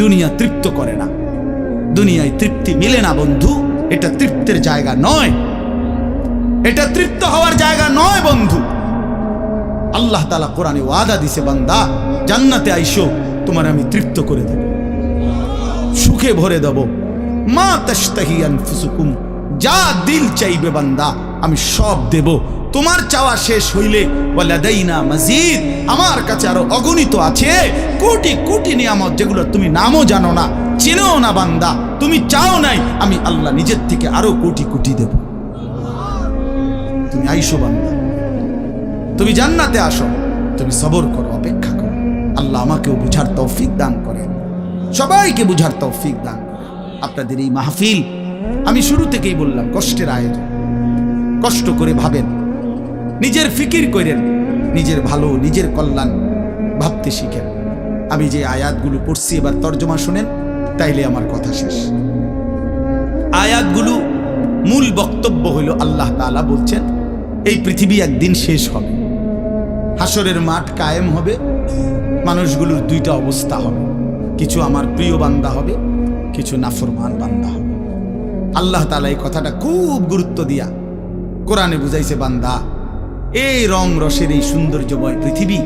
দুনিয়া তৃপ্ত করে না, দুনিয়ায় তৃপ্তি মিলে না বন্ধু। এটা তৃপ্তের জায়গা নয়, এটা তৃপ্ত হওয়ার জায়গা নয় বন্ধু। আল্লাহ তাআলা কোরআনে ওয়াদা দিছে, বান্দা জান্নাতে আইসো, তোমার আমি তৃপ্ত করে দেব, সুখে ভরে দেব। মা তাশতাহি আনফুসুকুম, যা দিল চাইবে বান্দা আমি সব দেব। তোমার চাওয়া শেষ হইলে ওয়ালাদাইনা মাজিদ, আমার কাছে আরো অগণিত আছে কোটি কোটি নিয়ামত, যেগুলো তুমি নামও জানো না, চেনেও না বান্দা। তুমি চাও নাই, আমি আল্লাহ নিজের থেকে আরো কোটি কোটি দেব। তুমি আইসো বান্দা, তুমি জান্নাতে আসো, তুমি সবর করো, অপেক্ষা করো। আল্লাহ আমাকেও বুঝার তৌফিক দান করে, সবাইকে বুঝার তৌফিক দান করে। আপনাদের এই মাহফিল আমি শুরু থেকেই বললাম কষ্টের আয়োজন। কষ্ট করে ভাবেন, নিজের ফিকির করেন, নিজের ভালো নিজের কল্যাণ ভাবতে শিখেন। আমি যে আয়াতগুলো পড়ছি এবার তর্জমা শুনেন, তাইলে আমার কথা শেষ। আয়াতগুলো মূল বক্তব্য হইল আল্লাহ তাআলা বলছেন এই পৃথিবী একদিন শেষ হবে, হাসরের মাঠ কায়েম হবে, মানুষগুলোর দুইটা অবস্থা হবে, কিছু আমার প্রিয় বান্দা হবে, কিছু নাফরমান বান্দা হবে। আল্লাহ তাআলা এই কথাটা খুব গুরুত্ব দিয়া কোরআনে বুঝাইছে, বান্দা এই রং রসের এই সৌন্দর্যময় পৃথিবী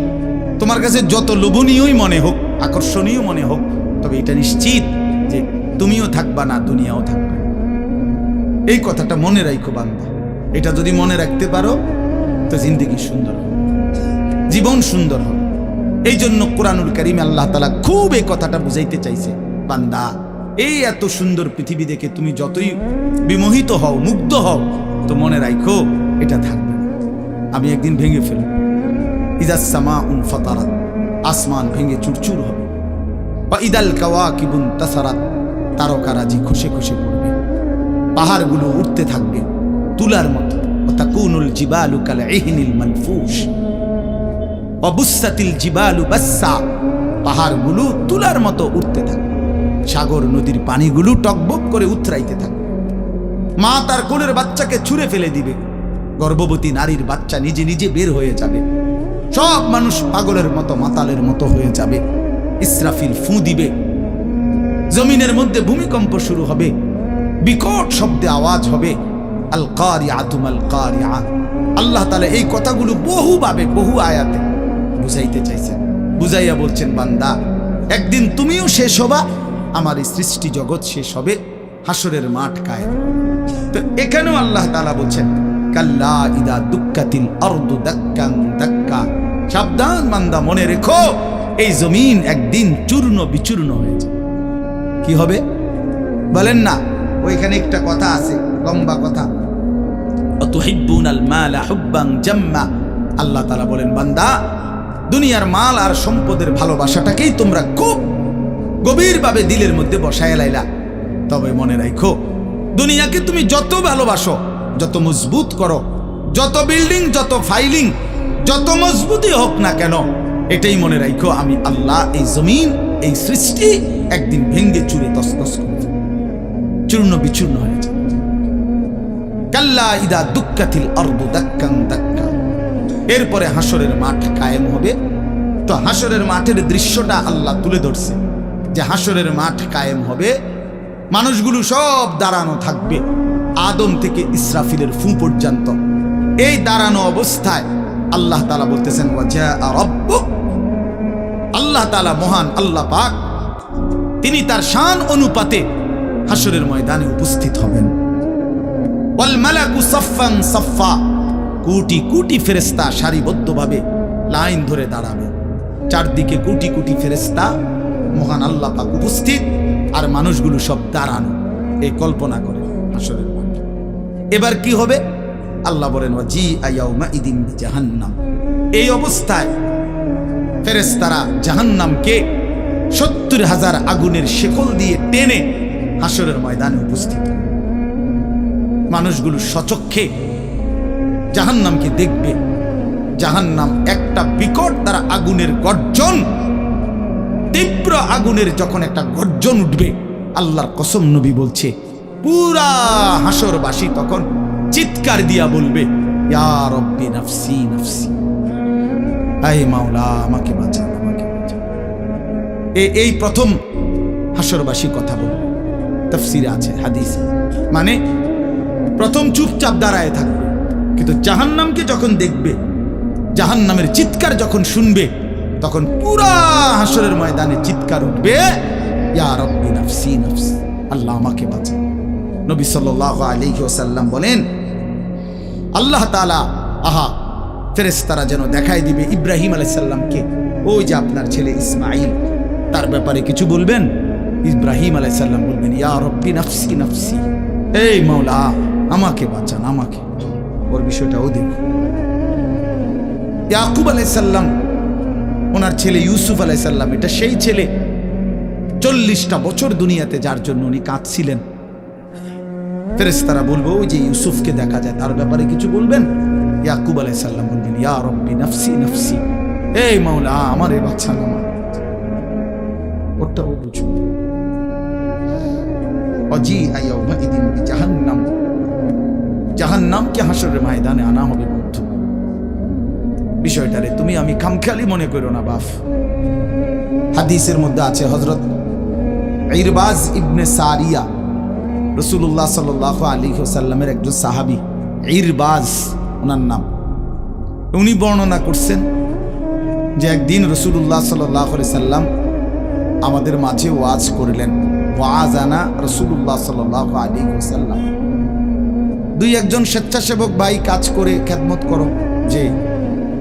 তোমার কাছে যত লোভনীয়ই মনে হোক, আকর্ষণীয় মনে হোক, তবে এটা নিশ্চিত যে তুমিও থাকবা না, দুনিয়াও থাকবে না। এই কথাটা মনে রাখো বান্দা। এটা যদি মনে রাখতে পারো তো জিন্দেগি সুন্দর হবে, জীবন সুন্দর হবে। এই জন্য কোরআনুল কারীমে আল্লাহ তাআলা খুব এই কথাটা বুঝাইতে চাইছে, বান্দা এই এত সুন্দর পৃথিবী দেখে তুমি যতই বিমোহিত হও, মুগ্ধ হও, তো মনে রাখো এটা থাকবে না, আমি একদিন ভেঙে ফেলব। ইদাস সামাউন ফাতারাত, আসমান ভেঙে চুরচুর হবে। বা ইদাল কাওয়াকিবুন তাসারাত, তারকারাজি খসে খসে পড়বে, পাহাড়গুলো উঠতে থাকবে তুলার মতো। ওয়াতাকুনুল জিবালু কাল ইহনিল মানফুশ ওয়া বুসাতিল জিবালু বাসসা, পাহাড়গুলো তুলার মতো উঠতে থাকবে, সাগর নদীর পানিগুলো টকবক করে উতরাইতে থাকবে। মা তার কোলের বাচ্চাকে ছুঁড়ে ফেলে দিবে, গর্ভবতী নারীর বাচ্চা নিজে নিজে বের হয়ে যাবে, সব মানুষ পাগলের মতো মাতালের মতো হয়ে যাবে। ইসরাফিল ফু দিবে, জমিনের মধ্যে ভূমিকম্প শুরু হবে, বিকট শব্দে আওয়াজ হবে। আল কারিআতু মাল কারিআ। আল্লাহ তাআলা এই কথাগুলো বহুভাবে বহু আয়াতে বুঝাইতে চাইছেন, বুঝাইয়া বলছেন, বান্দা একদিন তুমিও শেষ হবা, আমার এই সৃষ্টি জগৎ শেষ হবে, হাসরের মাঠ কায়েম। তো এখানেও আল্লাহ তাআলা বলছেন, কাল্লা ইদা দুক্কাতিল আরদু দাক্কান দাক্কা, সাবধান বান্দা, মনে রেখো এই জমিন একদিন চূর্ণ বিচূর্ণ হয়ে যাবে। কি হবে বলেন না? ওইখানে একটা কথা আছে, লম্বা কথা, অতুহিব্বুনাল মালা হুব্বান জাম্মা। আল্লাহ তাআলা বলেন, বান্দা দুনিয়ার মাল আর সম্পদের ভালোবাসাটাকেই তোমরা খুব গভীরভাবে দিলের মধ্যে বসায় লাইলা। তবে মনে রাখো, দুনিয়াকে তুমি যত ভালোবাসো, যত মজবুত করো, যত বিল্ডিং, যত ফাইলিং, যত মজবুতই হোক না কেন, এটাই মনে রাখো আমি আল্লাহ এই জমিন, এই সৃষ্টি একদিন ভেঙ্গে চুরে তসতস করে চূর্ণ বিচূর্ণ হয়ে যাবে। কাল্লা ইদা দুক্কাতিল আরদু দাক্কান দাক্কা। এরপরে হাসরের মাঠ কায়েম হবে। তো হাসরের মাঠের দৃশ্যটা আল্লাহ তুলে ধরছে যে হাসরের মাঠ কায়েম হবে, মানুষগুলো সব দাঁড়ানো থাকবে, আদম থেকে ইসরাফিলের ফু পর্যন্ত। এই দাঁড়ানো অবস্থায় আল্লাহ তাআলা বলতেছেন, ওয়াজা রাব্বুক, আল্লাহ তাআলা মহান আল্লাহ পাক, তিনি তার শান অনুপাতে হাসরের ময়দানে উপস্থিত হবেন। ওয়াল মালাকু সাফফান সাফফা, কোটি কোটি ফেরেশতা সারিবদ্ধভাবে লাইন ধরে দাঁড়াবে, চারদিকে কোটি কোটি ফেরেশতা, মহান আল্লাহ পাক উপস্থিত, আর মানুষগুলো সব দাঁড়ানো। এই কল্পনা করে হাসরের মাঠ। এবার কি হবে? আল্লাহ বলেন, ওয়াজিআ ইয়াউমা ইদিন বিজাহান্নাম। এই অবস্থায় ফেরেশতারা জাহান্নামকে ৭০,০০০ আগুনের শেকল দিয়ে টেনে হাসরের ময়দানে উপস্থিত। মানুষগুলো সচক্ষে জাহান্নামকে দেখবে। জাহান্নাম একটা বিকট তারা আগুনের গর্জন, তীব্র আগুনের যখন একটা গর্জন উঠবে, আল্লাহর কসম নবী বলছে, পুরা হাসরবাসী তখন চিৎকার দিয়া বলবে, ইয়া রব্বি নাফসি নাফসি, আয় মাওলা আমাকে বাঁচান, আমাকে বাঁচান। এই প্রথম হাসরবাসী কথা বলবে, তাফসিরে আছে, হাদিসে। মানে প্রথম চুপচাপ দাঁড়ায় থাকবে, কিন্তু জাহান্নামকে যখন দেখবে, জাহান্নামের চিৎকার যখন শুনবে, তখন পুরা হাসরের ময়দানে চিৎকার উঠবে, ইয়া রাব্বি নাফসি নাফসি, আল্লাহ আমাকে বাঁচান। নবী সাল্লাল্লাহু আলাইহি ওয়াসাল্লাম বলেন, আল্লাহ তাআলা ফেরেশতারা যেন দেখাই দিবে ইব্রাহিম আলাইহিস সালামকে, ওই যে আপনার ছেলে ইসমাঈল, তার ব্যাপারে কিছু বলবেন। ইব্রাহিম আলাইহিস সালাম বলবেন, ইয়া রাব্বি নাফসি নাফসি, এই মাওলা আমাকে বাঁচান, আমাকে। ওর বিষয়টাও দেখো। ইয়াকুব আলাইহিস সালাম, ওনার ছেলে ইউসুফ আলাইহিস সালাম, এটা সেই ছেলে 40টা বছর দুনিয়াতে যার জন্য উনি কাঁদছিলেন। ফেরেশতারা বলবো, ওই যে ইউসুফকে দেখা যায়, তার ব্যাপারে কিছু বলবেন। ইয়াকুব আলাইহিস সালাম বলবেন, ইয়া রাব্বি নাফসি নাফসি, এই মাওলা আমারে বাঁচান, আমার। ওটাও বুঝুন। ওয়াজিআ ইয়াউমাইদিন বিজাহান্নাম, জাহান্নামকে হাসরের ময়দানে আনা হবে। বন্ধু, বিষয়টারে তুমি আমি খামখেয়ালি মনে করো না বাপ। হাদিসের মধ্যে আছে, হযরত ইরবাজ ইবনে সারিয়া, রাসূলুল্লাহ সাল্লাল্লাহু আলাইহি ওয়াসাল্লামের একজন সাহাবী, ইরবাজ ওনার নাম। উনি বর্ণনা করছেন যে একদিন রাসূলুল্লাহ সাল্লাল্লাহু আলাইহি সাল্লাম আমাদের মাঝে ওয়াজ করলেন। ওয়াজানা রাসূলুল্লাহ সাল্লাল্লাহু আলাইহি ওয়াসাল্লাম। দুই একজন স্বেচ্ছাসেবক ভাই কাজ করে খেদমত করো, যে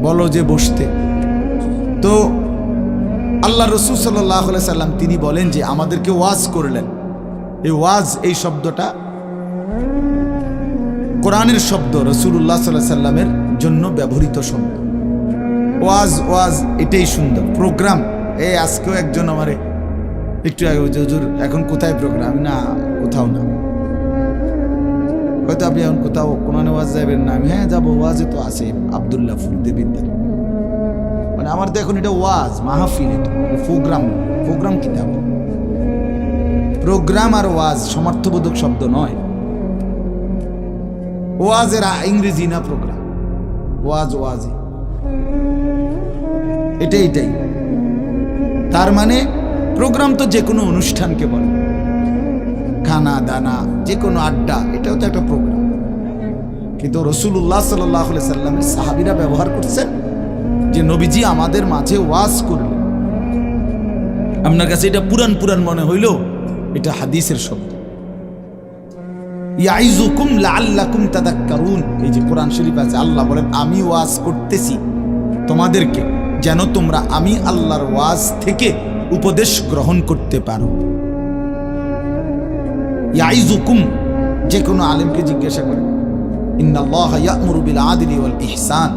বলো যে বসতে। তো আল্লাহ রাসূল সাল্লাল্লাহু আলাইহি সাল্লাম তিনি বলেন যে আমাদেরকে ওয়াজ করলেন। এই ওয়াজ, এই শব্দটা কোরআনের শব্দ, রাসূলুল্লাহ সাল্লাল্লাহু আলাইহি সাল্লামের জন্য ব্যবহৃত শব্দ। ওয়াজ ওয়াজ এটাই সুন্দর। প্রোগ্রাম, এই আজকেও একজন আমারে একটু আগে, হুজুর এখন কোথায় প্রোগ্রাম? না, কোথাও না। হয়তো আপনি এখন কোথাও কোরআনে ওয়াজ যাবেন না? আমি হ্যাঁ যাবো, ওয়াজে তো আছে আব্দুল্লাহ ফুলদেবিদ্দার। মানে আমার তো এখন এটা ওয়াজ মাহফিল, এটা প্রোগ্রাম। প্রোগ্রাম কি দেব? প্রোগ্রাম আর ওয়াজ সমার্থবোধক শব্দ নয়। ওয়াজের ইংরেজি না প্রোগ্রাম, ওয়াজ ওয়াজি, এটাই। তার মানে প্রোগ্রাম তো যে কোনো অনুষ্ঠানকে বলে, খানা দানা, যে কোনো আড্ডা, এটাও তো একটা প্রোগ্রাম। কিন্তু রাসূলুল্লাহ সাল্লাল্লাহু আলাইহি সাল্লামের সাহাবীরা ব্যবহার করছেন যে নবীজি আমাদের মাঝে ওয়াজ করলেন। আপনার কাছে এটা পুরান পুরান মনে হইল, এটা হাদিসের শব্দ। ইয়াইজুকুম লাআল্লাকুম তাযাক্কারুন, এই যে কোরআন শরীফ আছে, আল্লাহ বলেন আমি ওয়াজ করতেছি তোমাদেরকে, যেন তোমরা আমি আল্লাহর ওয়াজ থেকে উপদেশ গ্রহণ করতে পারো। ইয়াইজুকুম, যে কোনো আলেমকে জিজ্ঞাসা করে, ইন্নাল্লাহা ইয়া'মুরু বিল আদলি ওয়াল ইহসান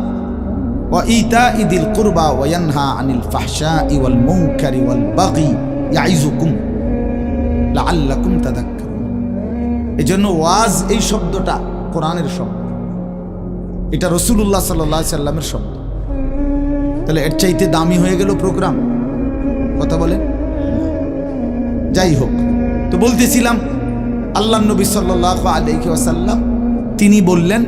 ওয়া ইতা'i যিল কুরবা ওয়া ইয়ানহা আনিল ফাহশাই ওয়াল মুনকারি ওয়াল বাগি ইয়াইজুকুম লাআল্লাকুম তাযাক্কারুন। এজন্য ওয়াজ, এই শব্দটা কোরআনের শব্দ, এটা রাসূলুল্লাহ সাল্লাল্লাহু আলাইহি সাল্লামের শব্দ। তাহলে এর চাইতে দামি হয়ে গেল প্রোগ্রাম? কথা বলেন। যাই হোক, তো বলতেছিলাম আল্লাহ নবী সাল্লাল্লাহু আলাইহি ওয়াসাল্লাম তিনি বললেন,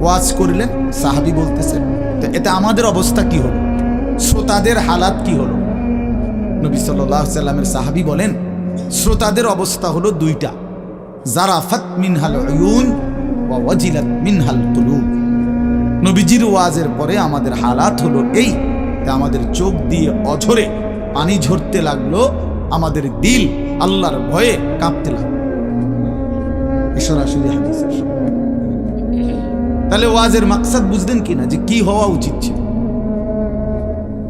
ওয়াজ করলেন, সাহাবী বলতেছেন। তো এতে আমাদের অবস্থা কি হলো? শ্রোতাদের হালাত কি হলো? নবী সাল্লাল্লাহু আলাইহি সাল্লামের সাহাবী বলেন, শ্রোতাদের অবস্থা হলো দুইটা, জারাফাত মিনহাল উয়ুন ওয়া ওয়াজিলাত মিনহাল কুলুব। নবীজির ওয়াজের পরে আমাদের হালাত হলো এই, আমাদের চোখ দিয়ে অঝরে পানি ঝরতে লাগলো, আমাদের দিল আল্লাহর ভয়ে কাঁপতে লাগলো। সরাসরি হাদিসের। তাহলে ওয়াজের মাকসাদ বুঝলেন কিনা, যে কি হওয়া উচিত ছিল?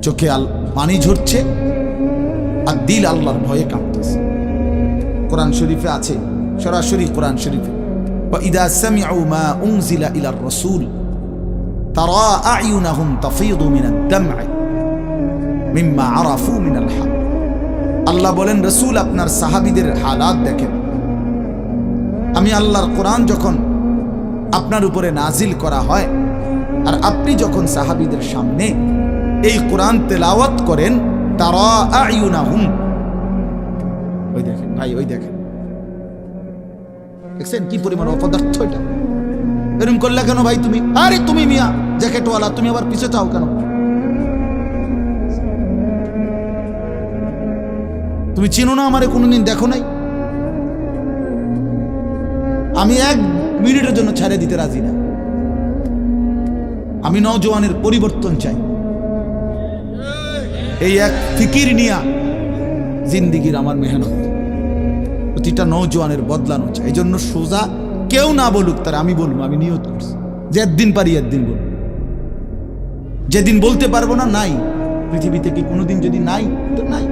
চোখে পানি ঝরছে আর দিল আল্লাহর ভয়ে কাঁপতেছে। কোরআন শরীফে আছে, সরাসরি কোরআন শরীফে, وَإِذَا سَمِعُوا مَا أُنزِلَ إِلَى الرَّسُولِ تَرَى أَعْيُنَهُمْ تَفِيضُ مِنَ الدَّمْعِ مِمَّا عَرَفُوا مِنَ الْحَقِّ। আল্লাহ বলেন, রাসূল আপনার সাহাবীদের হালাত দেখেন। আমি আল্লাহর কোরআন যখন আপনার উপরে নাজিল করা হয়, আর আপনি যখন সাহাবীদের সামনে এই কোরআন তেলাওয়াত করেন, তারা আয়ুনাহুম, ওই দেখেন ভাই, ওই দেখেন, দেখছেন কি পরিমাণ অপদার্থ এটা? এরকম করলে কেন ভাই তুমি? আরে তুমি মিয়া জ্যাকেটওয়ালা, তুমি আবার পিছে চাও কেন? তুমি চিনো না আমারে, কোনোদিন দেখো নাই? আমি 1 মিনিটের জন্য ছেড়ে দিতে রাজি না। আমি নওজোয়ানের পরিবর্তন চাই। এই এক ফিকির নিয়া জিন্দিগির আমার মেহনত, প্রতিটা নওজোয়ানের বদলানো চাই। এই জন্য সোজা কেউ না বলুক, তার আমি বলবো, আমি নিয়ত করছি যে একদিন পারি একদিন বলবো। যেদিন বলতে পারবো না, নাই। পৃথিবীতে কি কোনোদিন যদি নাই তো নাই,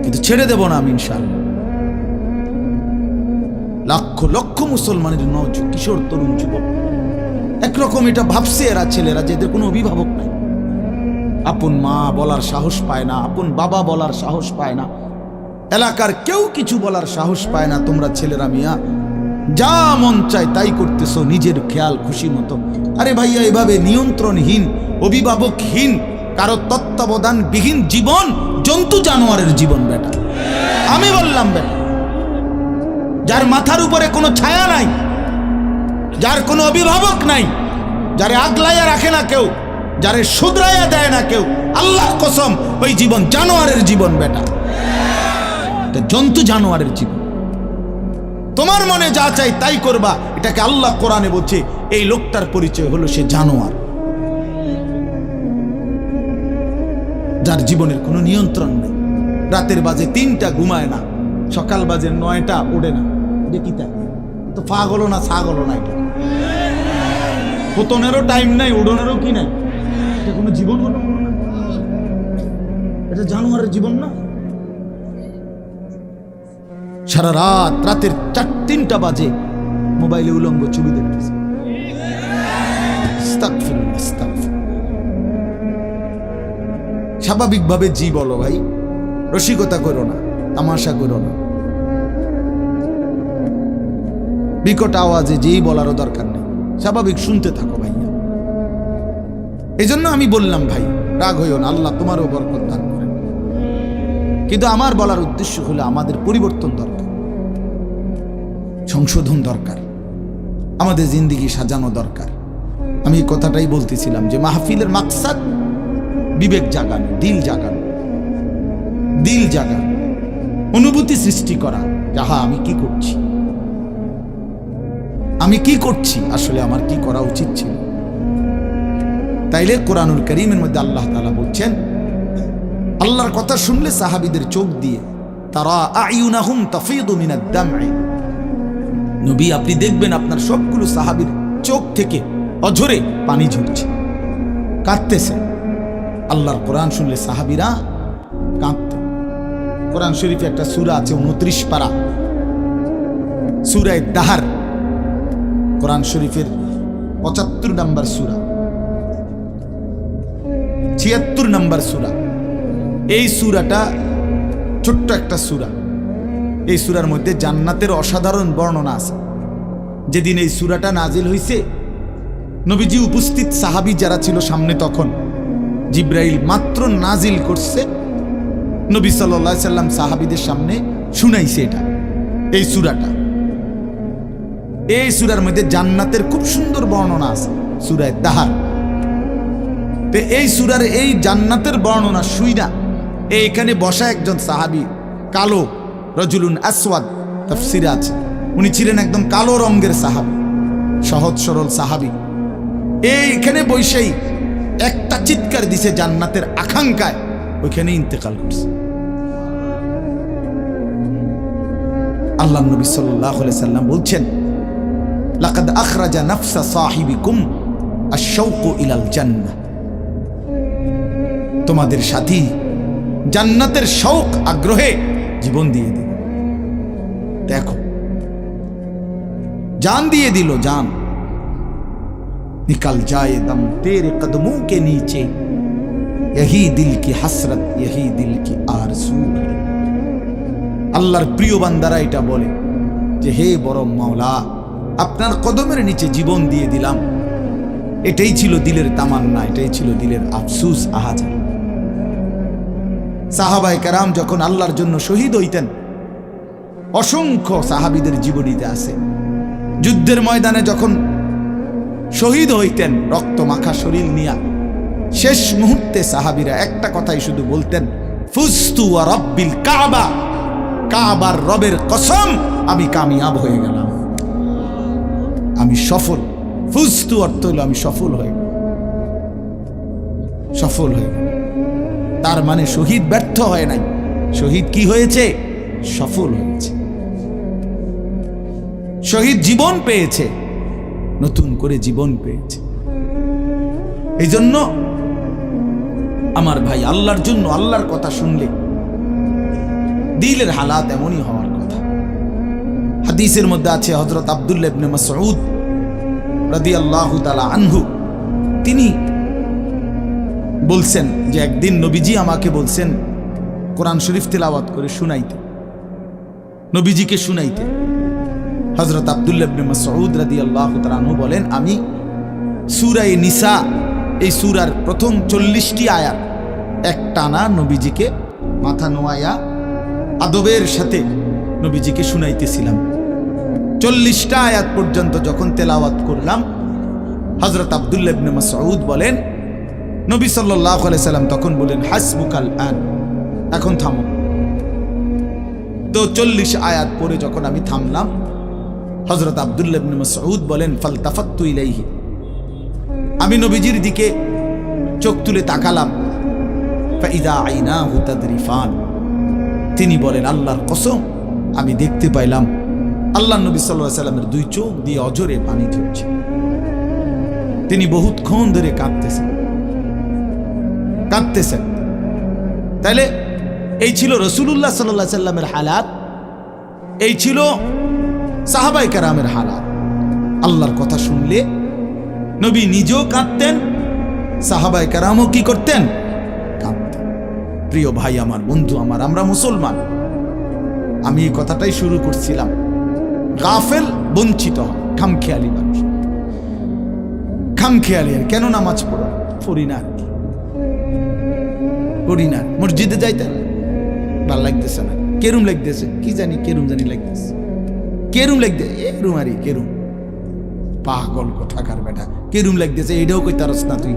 কিন্তু ছেড়ে দেব না আমি ইনশাআল্লাহ। লক্ষ লক্ষ মুসলমানের কিশোর তরুণ যুবক একরকম এটা ভাবছে, এরা ছেলেরা যে এদের কোনো অভিভাবক নাই, আপন মা বলার সাহস পায় না, আপন বাবা বলার সাহস পায় না, এলাকার কেউ কিছু বলার সাহস পায় না। তোমরা ছেলেরা মিয়া যা মন চায় তাই করতেছো নিজের খেয়াল খুশি মতো। আরে ভাইয়া, এভাবে নিয়ন্ত্রণহীন, অভিভাবকহীন, কারো তত্ত্বাবধানবিহীন জীবন জন্তু জানোয়ারের জীবন বেটা। আমি বললাম বেটা, যার মাথার উপরে কোনো ছায়া নাই, যার কোনো অভিভাবক নাই, যারে আগলাইয়া রাখে না কেউ, যারে শুধরাইয়া দেয় না কেউ, আল্লাহর কসম ওই জীবন জানোয়ারের জীবন বেটা, জন্তু জানোয়ারের জীবন। তোমার মনে যা চাই তাই করবা, এটাকে আল্লাহ কোরআনে বলছে এই লোকটার পরিচয় হলো সে জানোয়ার, যার জীবনের কোনো নিয়ন্ত্রণ নেই। রাতের বাজে 3টা ঘুমায় না, সকাল বাজে 9টা ওঠে না। দেখি তাই তো পাগল না ছাগল না, এটা পতনেরও টাইম নাই, উড়নেরও কি নাই। এটা কোনো জীবন হলো না, এটা জানোয়ারের জীবন না। সারা রাত, রাতের 3টা বাজে মোবাইলে উলঙ্গ ছবি দেখতেছে। স্বাভাবিকভাবে জি বলো ভাই, রসিকতা করো না, তামাশা করো না, বিকট আওয়াজে যেই বলারও দরকার নেই, স্বাভাবিক শুনতে থাকো ভাইয়া। এই জন্য আমি বললাম ভাই, রাগ হইও না, আল্লাহ তোমারও বরকত দান করেন। কিন্তু আমার বলার উদ্দেশ্য হলো আমাদের পরিবর্তন দরকার, সংশোধন দরকার, আমাদের জিন্দেগি সাজানো দরকার। আমি এই কথাটাই বলতেছিলাম যে মাহফিলের মাকসাদ বিবেক জাগানো, দিল জাগানো, দিল জাগানো, অনুভূতি সৃষ্টি করা। যাহা আমি কি করছি, আমি কি করছি, আসলে আমার কি করা উচিত ছিল। তাইলে কোরআনুল কারীমের মধ্যে আল্লাহ তাআলা বলছেন, আল্লাহর কথা শুনলে সাহাবীদের চোখ দিয়ে তারা আয়ুনাহুম তাফিদু মিনাদ দাম'i, নবী আপনি দেখবেন আপনার সবগুলো সাহাবীর চোখ থেকে অঝরে পানি ঝরছে, কাঁদতেছে। আল্লাহর কোরআন শুনলে সাহাবীরা কাঁদত। কোরআন শরীফে একটা সূরা আছে 29 পারা, সূরা দাহার, কোরআন শরীফের 75 নম্বর সূরা, 76 নম্বর সূরা। এই সূরাটা ছোট্ট একটা সূরা। এই সূরার মধ্যে জান্নাতের অসাধারণ বর্ণনা আছে। যেদিন এই সূরাটা নাজিল হইছে, নবীজি উপস্থিত সাহাবী যারা ছিল সামনে, তখন জিব্রাইল মাত্র নাজিল করছে, নবী সাল্লাল্লাহু আলাইহি সাল্লাম সাহাবীদের সামনে শুনাইছে এটা, এই সূরাটা। এই সূরার মধ্যে জান্নাতের খুব সুন্দর বর্ণনা আছে, সূরা দাহার। তো এই সূরার এই জান্নাতের বর্ণনা শুইনা এইখানে বসা একজন সাহাবী, কালো, রজুলুন আসওয়াদ তাফসিরে আছে, উনি ছিলেন একদম কালো রঙের সাহাবী, সহজ সরল সাহাবী। এইখানে বসেই একটা চিৎকার দিছে জান্নাতের আকাঙ্ক্ষায়, ওইখানে ইন্তেকাল করছে। আল্লাহ নবী সাল্লাল্লাহু আলাইহি সাল্লাম বলছেন, লাকাদ আখরাজা নাফসা সাহিবিকুম আশ-শাওকু ইলাল জান্নাহ, তোমাদের সাথী জান্নাতের শৌক আগ্রহে জীবন দিয়ে দিল। দেখো, जान दिए दिलो जान, निकल जाए दम तेरे कदमों के नीचे, यही दिल की हसरत, यही दिल की आरज़ू है। আল্লাহর প্রিয় বান্দারা এটা বলে যে হে বড় মাওলা, আপনার কদমের নিচে জীবন দিয়ে দিলাম। এটাই ছিল দিলের তামান্না, এটাই ছিল দিলের আফসোস, আহাজার। সাহাবায়ে কেরাম যখন আল্লাহর জন্য শহীদ হইতেন, অসংখ্য সাহাবীদের জীবনীতে আছে, যুদ্ধের ময়দানে যখন শহীদ হইতেন রক্ত মাখা শরীর নিয়া, শেষ মুহূর্তে সাহাবীরা একটা কথাই শুধু বলতেন, ফুজতু ওয়া রাব্বিল কাবা, কাবার রবের কসম আমি কামিয়াব হয়ে গেলাম, আমি সফল। ফুজতু অর্থ হলো আমি সফল হয়ে গেলাম, সফল হয়ে গেলাম। তার মানে শহীদ ব্যর্থ হয় নাই, শহীদ কি হয়েছে? সফল হয়েছে। শহীদ জীবন পেয়েছে, নতুন করে জীবন পেয়েছে। এই জন্য আমার ভাই, আল্লাহর জন্য আল্লাহর কথা শুনলে দিলের হালাত এমনই হওয়ার কথা। হাদিসের মধ্যে আছে, হযরত আব্দুল্লাহ ইবনে মাসউদ রাদিয়াল্লাহু তাআলা আনহু তিনি বলছেন যে একদিন নবীজি আমাকে বলছেন কোরআন শরীফ তেলাওয়াত করে শুনাইতে, নবীজিকে শুনাইতে। হযরত আব্দুল্লাহ ইবনে মাসউদ রাদিয়াল্লাহু তাআলা আনহু বলেন, আমি সূরা নিসা, এই সূরার প্রথম 40টি আয়াত একটানা নবীজিকে মাথা নোয়ায়া আদবের সাথে নবীজিকে শুনাইতেছিলাম। 40টা আয়াত পর্যন্ত যখন তেলাওয়াত করলাম, হযরত আব্দুল্লাহ ইবনে মাসউদ বলেন, নবী সাল্লাল্লাহু আলাইহি সাল্লাম তখন বলেন, হাসবুকাল আন, এখন থামো। তো 40 আয়াত পরে যখন আমি থামলাম, হযরত আব্দুল্লাহ ইবনে মাসউদ বলেন, ফালতাফাত্তু ইলাইহি, আমি নবীজির দিকে চোখ তুলে তাকালাম, ফাইদা আইনাহু তাদরিফান, তিনি বলেন, আল্লাহর কসম আমি দেখতে পাইলাম আল্লাহর নবী সাল্লাল্লাহু আলাইহি সাল্লামের দুই চোখ দিয়ে অঝরে পানি ঝরছে। তিনি বহুতক্ষণ ধরে কাঁদতেছেন। তাহলে এই ছিল রাসূলুল্লাহ সাল্লাল্লাহু আলাইহি সাল্লামের হালাত, এই ছিল সাহাবায়ে কেরামের হালাত। আল্লাহর কথা শুনলে নবী নিজেও কাঁদতেন, সাহাবায়ে কেরামও কি করতেন? কাঁদতেন। প্রিয় ভাই আমার, বন্ধু আমার, আমরা মুসলমান। আমি এই কথাটাই শুরু করছিলাম, গাফেল বঞ্চিত হয়, খামখেয়ালি মানুষ, খামখেয়ালি। আর কেন নামাজ পড়ি না, মসজিদে যাইতে ভাল লাগতেছে না, কেরুম লাগতেছে, কি জানি কেরুম জানি লাগতেছে, কেরুম লাগতেছে, এরুম আরে কেরুম, পাগল কোথাকার বেটা, কেরুম লাগতেছে, এটাও কই তারস না, তুই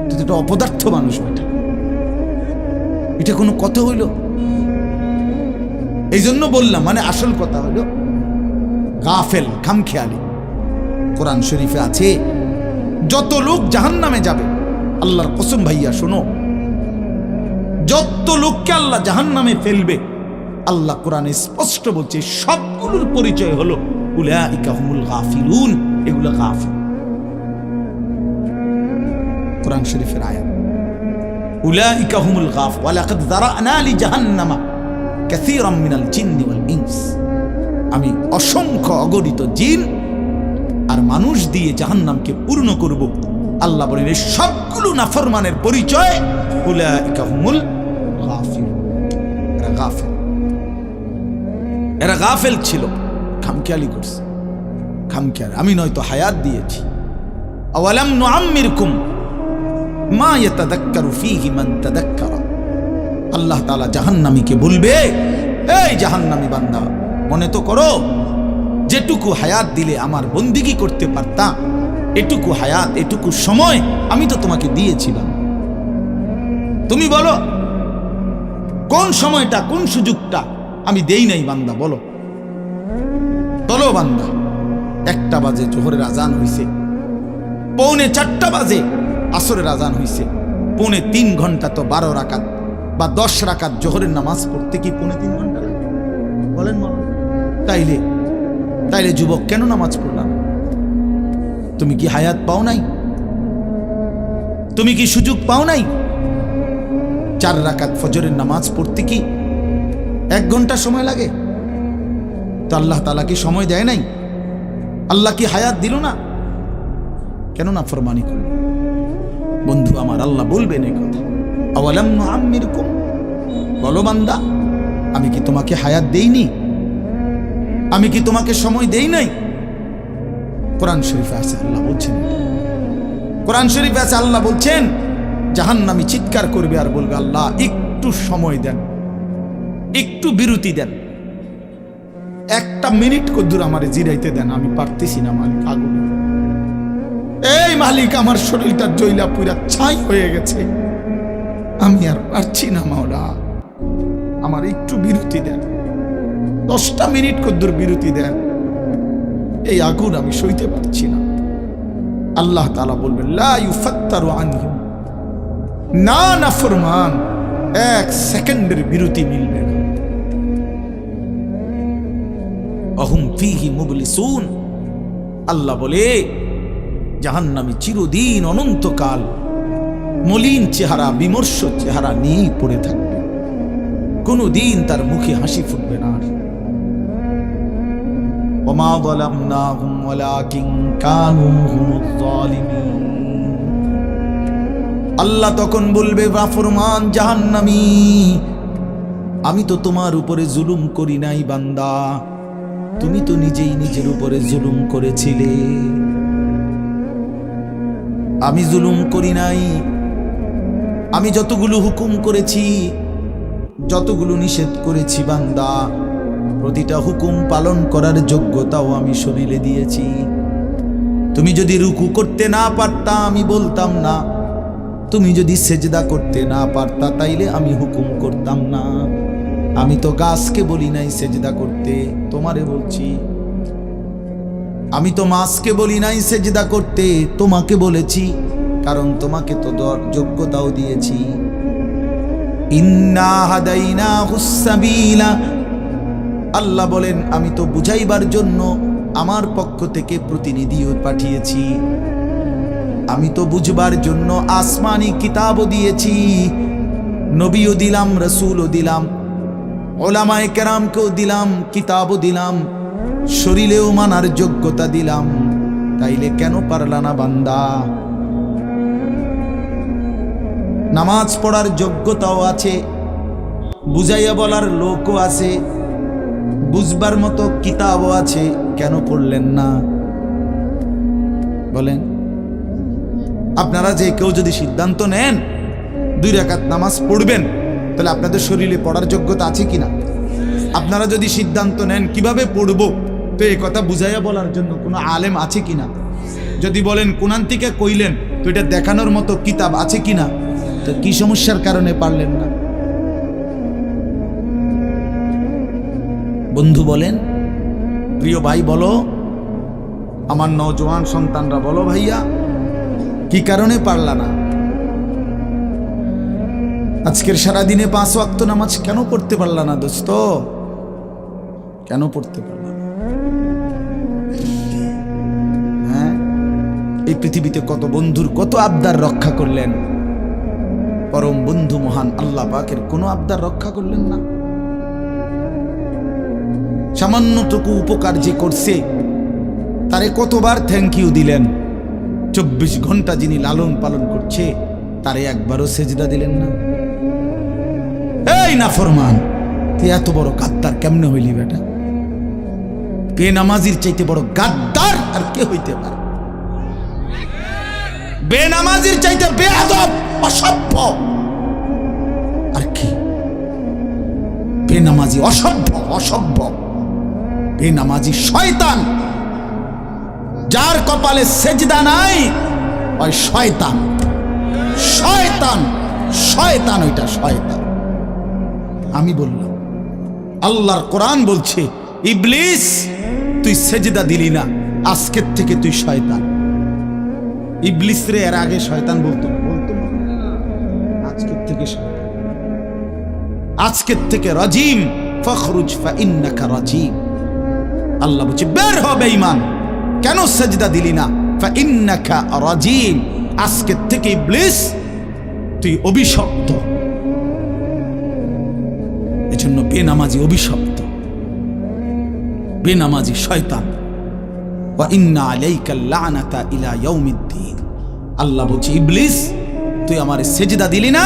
তো একটা অপদার্থ মানুষ বেটা, এটা কোনো কথা হইল? এই জন্য বললাম, মানে আসল কথা হইল গাফেল, খামখেয়ালি। কোরআন শরীফে আছে, যত লোক জাহান্নামে যাবে, আল্লাহর কসম ভাইয়া শোনো, যত লোককে আল্লাহ জাহান্নামে ফেলবে, আল্লাহ কোরআনে স্পষ্ট বলছে সবগুলোর পরিচয় হলো উলাইকা হুমুল গাফিলুন, এগুলো গাফিল। কোরআন শরীফের আয়াত, উলাইকা হুমুল গাফ ওয়া লাকাদ যারানা লি জাহান্নামা কাসীরাম মিনাল জিন্নি ওয়াল ইনস, আমি অসংখ্য অগণিত জিন আর মানুষ দিয়ে জাহান্নামকে পূর্ণ করব। আল্লাহ বলেন এই সবগুলো নাফরমানের পরিচয় উলাইকা হুমুল গাফিল, এরা গাফেল, এরা গাফেল ছিল, খামখেয়ালি করছে, খামখেয়ালি। আমি নয়তো হায়াত দিয়েছি, আওয়ালাম নুআম্মিরকুম মা ইয়াতাযাক্কারু ফীহি মান তাযাক্কারা। আল্লাহ তাআলা জাহান্নামীকে বলবে, এই জাহান্নামী বান্দা, মনে তো করো যেটুকু হায়াত দিলে আমার বন্দিগি করতে পারতাম, এটুকু হায়াত, এটুকু সময় আমি তো তোমাকে দিয়েছিলাম। তুমি বলো কোন সময়টা, কোন সুযোগটা আমি দেই নাই বান্দা, বলো বলো বান্দা। 1টা বাজে জোহরের আজান হইছে, 3:45 বাজে আসরের আজান হইছে, 3.5 ঘন্টা তো 12 রাকাত বা 10 রাকাত জোহরের নামাজ পড়তে কি 3.5 ঘন্টা লাগে? বলেন বলেন। তাইলে যুবক কেন নামাজ পড়লাম? তুমি কি হায়াত পাও নাই? তুমি কি সুযোগ পাও নাই? 4 রাকাত ফজরের নামাজ পড়তে কি 1 ঘন্টা সময় লাগে? তো আল্লাহ তাআলা কি সময় দেয় নাই? আল্লাহ কি হায়াত দিল না? কেন না ফরমানি করল? বন্ধু আমার, আল্লাহ বলবেন এই কথা, আওয়ালাম নুআম্মিরকুম, বলো বান্দা, আমি কি তোমাকে হায়াত দেইনি? আমি কি তোমাকে সময় দেই নাই? কোরআন শরীফে আছে আল্লাহ বলছেন, কোরআন শরীফে আছে আল্লাহ বলছেন, জাহান্নামী চিৎকার করবে আর বলবে, আল্লাহ একটু সময় দেন, একটু বিরতি দেন, 1টা মিনিট কদ্দুর আমারে জিরাইতে দেন, আমি পারতেছি না মালিক, আগুনে এই মালিক, আমার শরীরটা জইলা পুরা ছাই হয়ে গেছে, আমি আর পারছি না মাওলা, আমার একটু বিরতি দেন, 10টা মিনিট কদ্দুর বিরতি দেন, এই আগুন আমি সইতে পারছি না। আল্লাহ তাআলা বলবেন লা ইউফাত্তারু আনহুম, না নাফরমান, 1 সেকেন্ডের বিরতি মিলবে না। অহুম ফীহি মুবলিসুন, আল্লাহ বলে জাহান্নামী চিরদিন অনন্তকাল মলিন চেহারা, বিমর্ষ চেহারা নিয়েই পড়ে থাকবে, কোনদিন তার মুখে হাসি ফুটবে না। ওমা যালামনাহুম ওয়ালাকিন কানু হুমুজ জালিমিন, আল্লাহ তখন বলবে নাফরমান জাহান্নামী, আমি তো তোমার উপরে জুলুম করি নাই বান্দা, তুমি তো নিজেই নিজের উপরে জুলুম করেছিলে। আমি জুলুম করি নাই, আমি যতগুলো হুকুম করেছি, যতগুলো নিষেধ করেছি বান্দা, প্রতিটা হুকুম পালন করার যোগ্যতাও আমি শরীরে দিয়েছি। তুমি যদি রুকু করতে না পারতা আমি বলতাম না, তুমি যদি সেজদা করতে না পারতা তাইলে আমি হুকুম করতাম না। আমি তো গাছকে বলি নাই সেজদা করতে, তোমারে বলছি। আমি তো মাছকে বলি নাই সেজদা করতে, তোমাকে বলেছি, কারণ তোমাকে তো যোগ্যতাও দিয়েছি। ইন্না হাদাইনাহুস সাবিলা, আল্লাহ বলেন আমি তো বুঝাইবার জন্য আমার পক্ষ থেকে প্রতিনিধিও পাঠিয়েছি, আমি তো বুঝবার জন্য আসমানি কিতাবও দিয়েছি, নবীও দিলাম, রাসূলও দিলাম, উলামায়ে কেরামকেও দিলাম, কিতাবও দিলাম, শরীরেও মানার যোগ্যতা দিলাম, তাইলে কেন পারলা না বান্দা? নামাজ পড়ার যোগ্যতাও আছে, বুঝাইয়া বলার লোকও আছে, বুঝবার মতো কিতাবও আছে, কেন পড়লেন না বলেন? আপনারা যে কেউ যদি সিদ্ধান্ত নেন 2 রাকাত নামাজ পড়বেন, তাহলে আপনাদের শরীরে পড়ার যোগ্যতা আছে কিনা? আপনারা যদি সিদ্ধান্ত নেন কিভাবে পড়ব, তো এই কথা বুঝাইয়া বলার জন্য কোনো আলেম আছে কিনা? যদি বলেন কোরআন থেকে কইলেন, তো এটা দেখানোর মতো কিতাব আছে কিনা? তো কি সমস্যার কারণে পারলেন না? বন্ধু বলেন, প্রিয় ভাই বলো, আমার নওজোয়ান সন্তানরা বলো, ভাইয়া কি কারণে পারলা না? আজকের সারাদিনে 5 ওয়াক্ত নামাজ কেন পড়তে পারলা না দোস্ত? কেন পড়তে পারলা না? হ্যাঁ, এই পৃথিবীতে কত বন্ধুর কত আবদার রক্ষা করলেন, পরম বন্ধু মহান আল্লাহ পাকের কোনো আবদার রক্ষা করলেন না। সামান্যটুকু উপকার যে করছে তারে কতবার থ্যাংক ইউ দিলেন। 24 ঘন্টা যিনি লালন পালন করছে তারে একবারও সেজদা দিলেন না। এই নাফরমান, তুই এত বড় গাদ্দার কেমনে হইলি বেটা? বেনামাজির চাইতে বড় গাদ্দার আর কে হইতে পারে? বেনামাজির চাইতে বেয়াদব, অসভ্য আর কি? বেনামাজি অসভ্য, বেনামাজি শয়তান। যার কপালে সেজদা নাই ওই শয়তান, ওইটা শয়তান। আমি বললাম, আল্লাহর কোরআন বলছে, ইবলিস তুই সেজদা দিলি না, আজকের থেকে তুই শয়তান। ইবলিস রে এর আগে শয়তান বলতো না, আজকের থেকে শয়তান, আজকের থেকে রাজিম, ফখরুজ ফাইন্নাকা রাজিম। আল্লাহ বলছে বের হ বেঈমান, কেন সেজদা দিলি না? ফাইন্নাকা রাজিম, আজকের থেকে ইবলিস তুই অভিশপ্ত। এজন্য বেনামাজি অভিশপ্ত, বেনামাজি শয়তান। ওয়া ইন্না আলাইকা লানাতা ইলা ইয়াউমিদ্দিন। আল্লাহ বলছে ইবলিস তুই আমারে সেজদা দিলি না,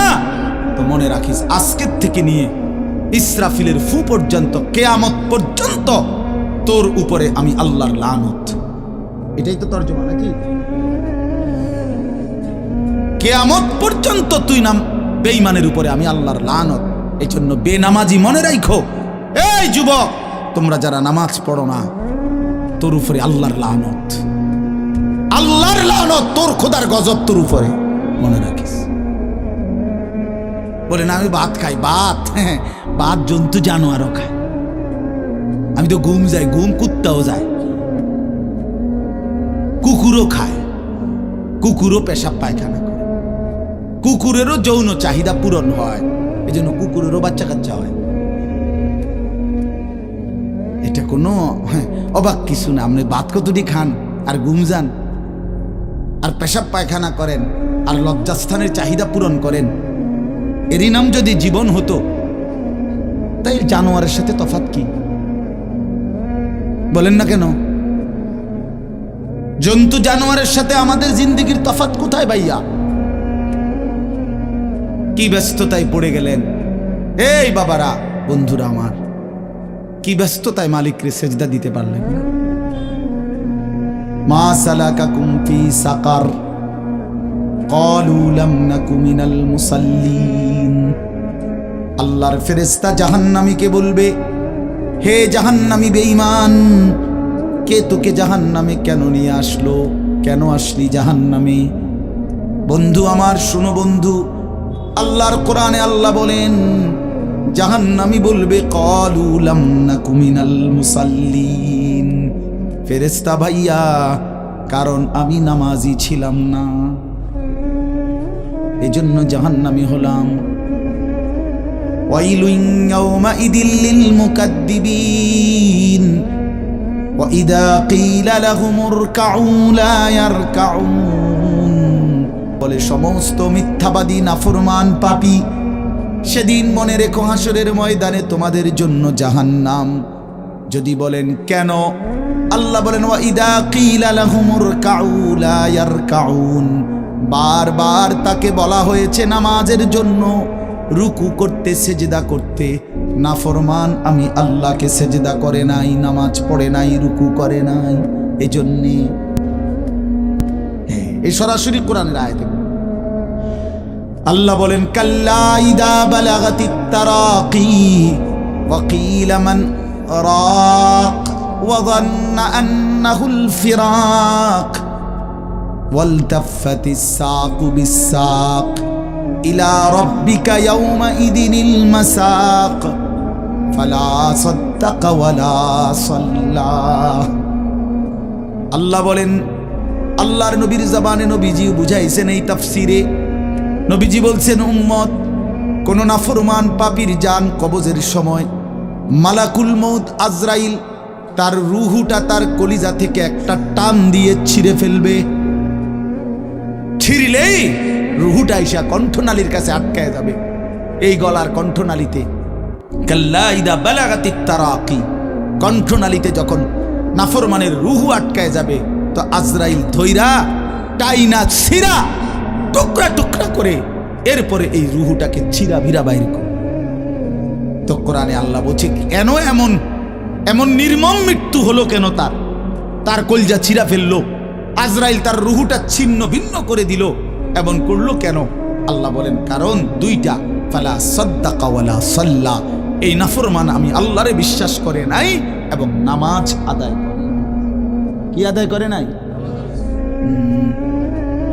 তো মনে রাখিস আজকের থেকে নিয়ে ইসরাফিলের ফু পর্যন্ত, কিয়ামত পর্যন্ত তোর উপরে আমি আল্লাহর লানত। এটাই তো তরজমা নাকি? কিয়ামত পর্যন্ত তুই নাম বেঈমানের উপরে আমি আল্লাহর লানত। এই জন্য বেনামাজি মনে রাখো, এই যুবক তোমরা যারা নামাজ পড়ো না, তোর উপরে আল্লাহর লানত। আল্লাহর লানত, তোর খোদার গজব তোর উপরে, মনে রাখিস। বলে না আমি ভাত খাই, ভাত ভাত জন্তু জানোয়ারও খায়। আমি তো ঘুম যাই, ঘুম কুত্তাও যায়, কুকুরও খায়, কুকুরও পেশাব পায়খানা করে, কুকুরেরও যৌন চাহিদা পূরণ হয়, এই জন্য কুকুরেরও বাচ্চা কাচ্চা হয়। এটা কোনো অবাক কিছু না। আপনি ভাত কতটি খান আর ঘুম যান আর পেশাব পায়খানা করেন আর লজ্জাস্থানের চাহিদা পূরণ করেন, এরই নাম যদি জীবন হতো, তাই জানোয়ারের সাথে তফাৎ কি? বলেন না কেন? জন্তু জানোয়ারের সাথে আমাদের জিন্দেগির তফাৎ কোথায় ভাইয়া? কি ব্যস্ততায় পড়ে গেলেন এই বাবারা, বন্ধুরা আমার, কি ব্যস্ততায় মালিককে সেজদা দিতে পারলেন না? মা সালাকাকুম ফি সাকার ক্বালু লাম নাকু মিনাল মুসাল্লিন। আল্লাহর ফেরেশতা জাহান্নামীকে বলবে, হে জাহান্নামী বেঈমান, কে তোকে জাহান্নামে কেন নিয়ে আসলো? কেন আসলি জাহান্নামে? বন্ধু আমার, শুনো বন্ধু, আল্লাহর কোরআনে আল্লাহ বলেন, জাহান্নামী বলবে ক্বালু লাম নাকু মিনাল মুসাল্লিন, ফেরেশতা ভাইয়া, কারণ আমি নামাজি ছিলাম না, এজন্য জাহান্নামী হলাম। ওয়াইলুন ইয়াওমাইদিল লিল মুকাদ্দিবিন ওয়া ইযা ক্বিলা লাহুমুর কাউ লা ইয়ারকাউন। বলে সমস্ত মিথ্যাবাদী নাফরমান পাপী, সেদিন মনে রেখো হাসরের ময়দানে তোমাদের জন্য জাহান্নাম। যদি বলেন কেন, আল্লাহ বলেন ওয়া ইযা ক্বিলা লাহুমুর কাউ লা ইয়ারকাউন, বারবার তাকে বলা হয়েছে নামাজের জন্য, রুকু করতে, সেজদা করতে, নাফরমান আমি আল্লাহকে সেজদা করে নাই, নামাজ পড়ে নাই, রুকু করে নাই, এজন্যে। এই সরাসরি কোরআনের আয়াতে আল্লাহ বলেন, কাল্লা ইদা বালাগাতিত তারাকি ওয়া কিলা মান রাক ওয়া যান্না আন্নাহুল ফিরাক ওয়ালতাফাতিস সাকু বিস-সাক ইলা রাব্বিকা ইয়াওমাইদিনিল মাসাক ফালা সাদ্দাকা ওয়ালা সাল্লা। আল্লাহ বলেন, আল্লাহর নবীর জবানে নবীজি বুঝাইছেন এই তাফসিরে। নবীজি বলছেন, উম্মত, কোন নাফরমান পাপীর জান কবজের সময় মালাকুল মউত আজরাইল তার রুহুটা তার কলিজা থেকে একটা টান দিয়ে ছিঁড়ে ফেলবে। ছিঁড়লেই রুহুটা এসে কণ্ঠনালীর কাছে আটকায় যাবে, এই গলার কণ্ঠনালীতে। কাল্লা ইদা বালাগাতিত তারাকি, কণ্ঠনালীতে যখন নাফরমানের রুহু আটকায় যাবে, তো আজরাইল ধৈরা টাইনা ছিঁড়া টুকরা টুকরা করে এরপরে এই রুহুটাকে ছিঁড়া ভিড়া বাইর করে। তো কোরআনে আল্লাহ বলছে, কেন এমন এমন নির্মম মৃত্যু হলো কেন? তার কলজা ছিঁড়া ফেললো, আজরাইল তার রুহুটা ছিন্ন ভিন্ন করে দিল, এমন করলো কেন? আল্লাহ বলেন, কারণ দুইটা, ফালা সাদ্দাকা ওয়ালা সাল্লা, এই নাফরমান আমি আল্লাহরে বিশ্বাস করে নাই এবং নামাজ আদায় করে। কি আদায় করে নাই?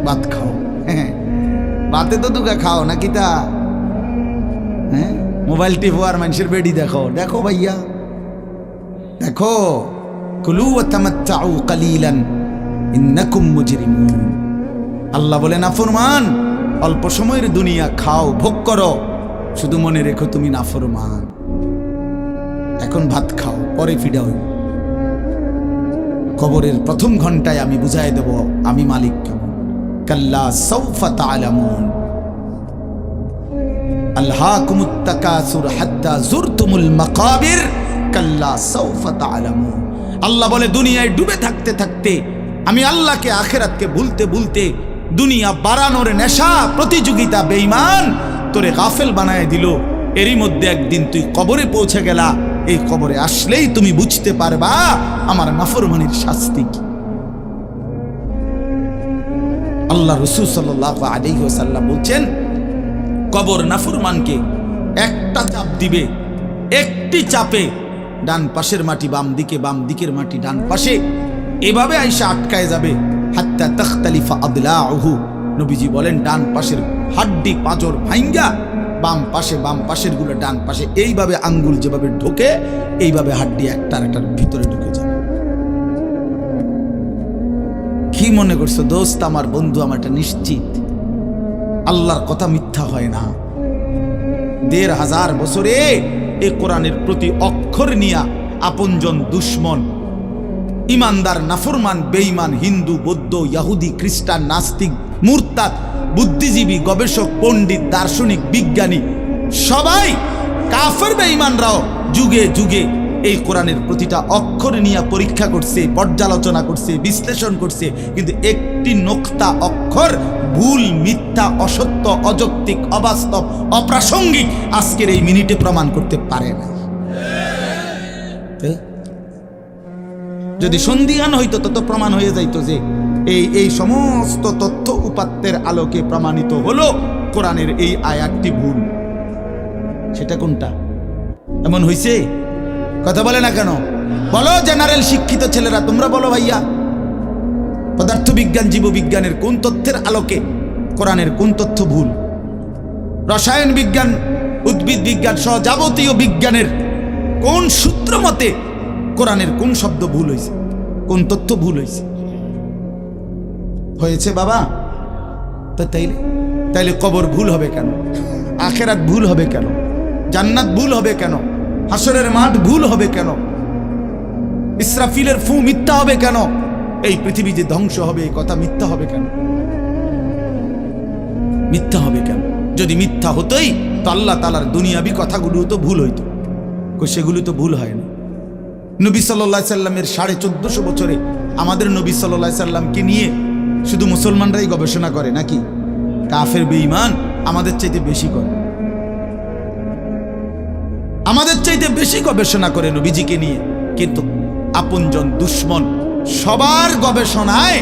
ভাত খাও, হ্যাঁ, ভাতে তো দুগা খাও নাকি তা? হ্যাঁ, মোবাইল টিপো আর মানুষের বেডি দেখো, দেখো ভাইয়া দেখো। কুলু ওয়া তামাত্তাউ কালিলান ইন্নাকুম মুজরিমুন। আল্লাহ বলে, নাফরমান, অল্প সময়ের দুনিয়া খাও, ভোগ করো, শুধু মনে রেখো তুমি নাফরমান। এখন ভাত খাও, পরে ফিডাও। কবরের প্রথম ঘন্টায় আমি বুঝাই দেব আমি মালিক কেমন। কাল্লা সাউফা তা'লামুন আলহাকুমুত তাকাসুর হাত্তা যুরতুমুল মাকাবির কাল্লা সাউফা তা'লামুন। আল্লাহ বলে, দুনিয়ায় ডুবে থাকতে থাকতে আমি আল্লাহকে আখিরাতকে ভুলতে ভুলতে দুনিয়া বাড়ানোর নেশা প্রতিযোগিতা বেঈমান তোরে গাফেল বানায় দিল। এরই মধ্যে একদিন তুই কবরে পৌঁছে গেলা, এই কবরে আসলেই তুমি বুঝতে পারবা আমার নাফরমানির শাস্তি কি। আল্লাহ রাসূল সাল্লাল্লাহু আলাইহি ওয়াসাল্লাম বলছেন, কবর নাফরমানকে একটা চাপ দিবে, একটি চাপে ডান পাশের মাটি বাম দিকে, বাম দিকের মাটি ডান পাশে, এভাবে আইসা আটকায় যাবে। হাত্তা তাখতালিফা আদলাউহু। নবীজি বলেন ডান পাশের হাড্ডি পাঁজর ভাঙ্গা বাম পাশের গুলো ডান পাশে, এইভাবে আঙ্গুল যেভাবে ঢোকে এইভাবে হাড্ডি একটার ভিতরে ঢুকে যাবে। কি মনে করছো দোস্ত, আমার বন্ধু, আমার এটা নিশ্চিত আল্লাহর কথা মিথ্যা হয় না। ১৫০০ বছরে এই কোরআনের প্রতি অক্ষর নিয়া আপনজন দুশ্মন, ইমানদার নাফরমান বেঈমান, হিন্দু বৌদ্ধ ইহুদি খ্রিস্টান নাস্তিক মুরতাদ বুদ্ধিজীবী গবেষক পণ্ডিত দার্শনিক বিজ্ঞানী সবাই কাফের বেঈমানরাও যুগে যুগে এই কোরআনের প্রতিটা অক্ষর নিয়ে পরীক্ষা করছে, পর্যালোচনা করছে, বিশ্লেষণ করছে, কিন্তু একটি নোক্তা অক্ষর ভুল, মিথ্যা, অসত্য, অযৌক্তিক, অবাস্তব, অপ্রাসঙ্গিক আজকের এই মিনিটে প্রমাণ করতে পারে না। যদি সন্দিহান হইতো তত প্রমাণ হয়ে যাইতো যে এই সমস্ত তথ্য উপাত্তের আলোকে প্রমাণিত হলো কোরআনের এই আয়াতটি ভুল। সেটা কোনটা? এমন হইছে? কথা বলে না কেন? বলো জেনারেল শিক্ষিত ছেলেরা, তোমরা বলো ভাইয়া, পদার্থবিজ্ঞান জীববিজ্ঞানের কোন তথ্যের আলোকে কোরআনের কোন তথ্য ভুল? রসায়ন বিজ্ঞান উদ্ভিদ বিজ্ঞান সহ যাবতীয় বিজ্ঞানের কোন সূত্র মতে কোরআনের কোন শব্দ ভুল হয়েছে, কোন তথ্য ভুল হয়েছে? হয়েছে বাবা। তো তাইলে কবর ভুল হবে কেন? আখেরাত ভুল হবে কেন? জান্নাত ভুল হবে কেন? হাসরের মাঠ ভুল হবে কেন? ইসরাফিলের ফু মিথ্যা হবে কেন? এই পৃথিবী যে ধ্বংস হবে এই কথা মিথ্যা হবে কেন? মিথ্যা হবে কেন? যদি মিথ্যা হতোই তো আল্লাহ তাআলার দুনিয়াবি কথাগুলো তো ভুল হইতো, সেগুলো তো ভুল হয় না। নবী সাল্লাল্লাহু আলাইহি সাল্লামের 1450 বছরে আমাদের নবী সাল্লাল্লাহু আলাইহি সাল্লামকে নিয়ে শুধু মুসলমানরাই গবেষণা করে নাকি? কাফের বেঈমান আমাদের চাইতে বেশি করে, আমাদের চাইতে বেশি গবেষণা করে নবীজিকে নিয়ে, কিন্তু আপনজন দুশ্মন সবার গবেষণায়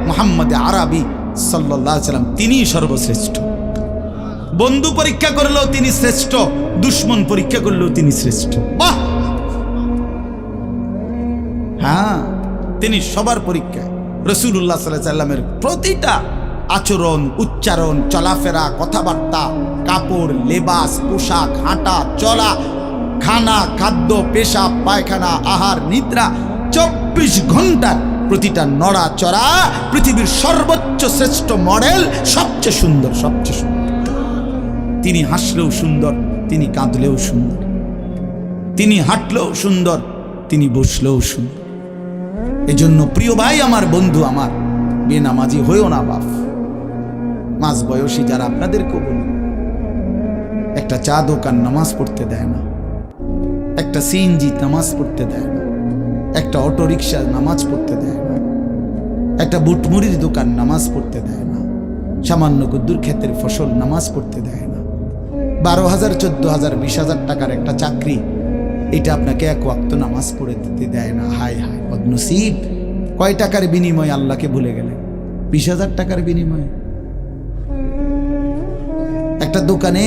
মুহাম্মদ আরবি সাল্লাল্লাহু আলাইহি সাল্লাম তিনিই সর্বশ্রেষ্ঠ। বন্ধু পরীক্ষা করলেও তিনি শ্রেষ্ঠ, দুশ্মন পরীক্ষা করলেও তিনি শ্রেষ্ঠ। বাহ! হ্যাঁ, তিনি সবার পরীক্ষায়। রাসূলুল্লাহ সাল্লাল্লাহু আলাইহি সাল্লামের প্রতিটা আচরণ, উচ্চারণ, চলাফেরা, কথাবার্তা, কাপড়, লেবাস, পোশাক, হাঁটা চলা, খানা, খাদ্য, পেশাব, পায়খানা, আহার, নিদ্রা, 24 ঘন্টার প্রতিটা নড়াচড়া পৃথিবীর সর্বোচ্চ শ্রেষ্ঠ মডেল, সবচেয়ে সুন্দর, সবচেয়ে সুন্দর। তিনি হাসলেও সুন্দর, তিনি কাঁদলেও সুন্দর, তিনি হাঁটলেও সুন্দর, তিনি বসলেও সুন্দর। এজন্য প্রিয় ভাই আমার, বন্ধু আমার, বেনামাজি হইও না বাপ। মাঝ বয়সী যারা, আপনাদেরকেও বলি, একটা চা দোকান নামাজ পড়তে দেয় না, একটা সিএনজি নামাজ পড়তে দেয় না, একটা অটো রিক্সা নামাজ পড়তে দেয় না, একটা বুটমুড়ির দোকান নামাজ পড়তে দেয় না, সামান্য কুদ্দুর ক্ষেতের ফসল নামাজ পড়তে দেয় না। 12,000, 14,000, 20,000 টাকার একটা চাকরি, এটা আপনাকে এক ওয়াক্ত নামাজ পড়ে দিতে দেয় না। হায় হায় বদনসিব! কয় টাকার বিনিময়ে আল্লাহকে ভুলে গেলেন? 20,000 টাকার বিনিময়ে। একটা দোকানে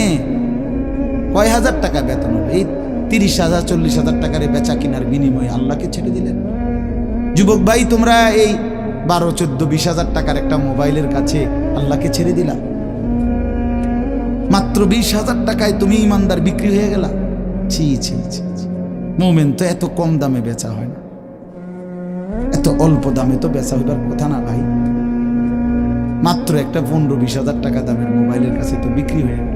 কয় হাজার টাকা বেতন হবে? এই 30,000, 40,000 টাকার বেচা কিনার বিনিময়ে আল্লাহকে ছেড়ে দিলেন। যুবক ভাই, তোমরা এই 12, 14, 20,000 টাকার একটা মোবাইলের কাছে আল্লাহকে ছেড়ে দিলা। মাত্র 20,000 টাকায় তুমি ইমানদার বিক্রি হয়ে গেলা। ছি ছি ছি! মোমেন তো এত কম দামে বেচা হয় না, এত অল্প দামে তো বেচা হইবার কথা না ভাই। মাত্র একটা 15-20,000 টাকা দামের মোবাইলের কাছে তো বিক্রি হয়ে গেল।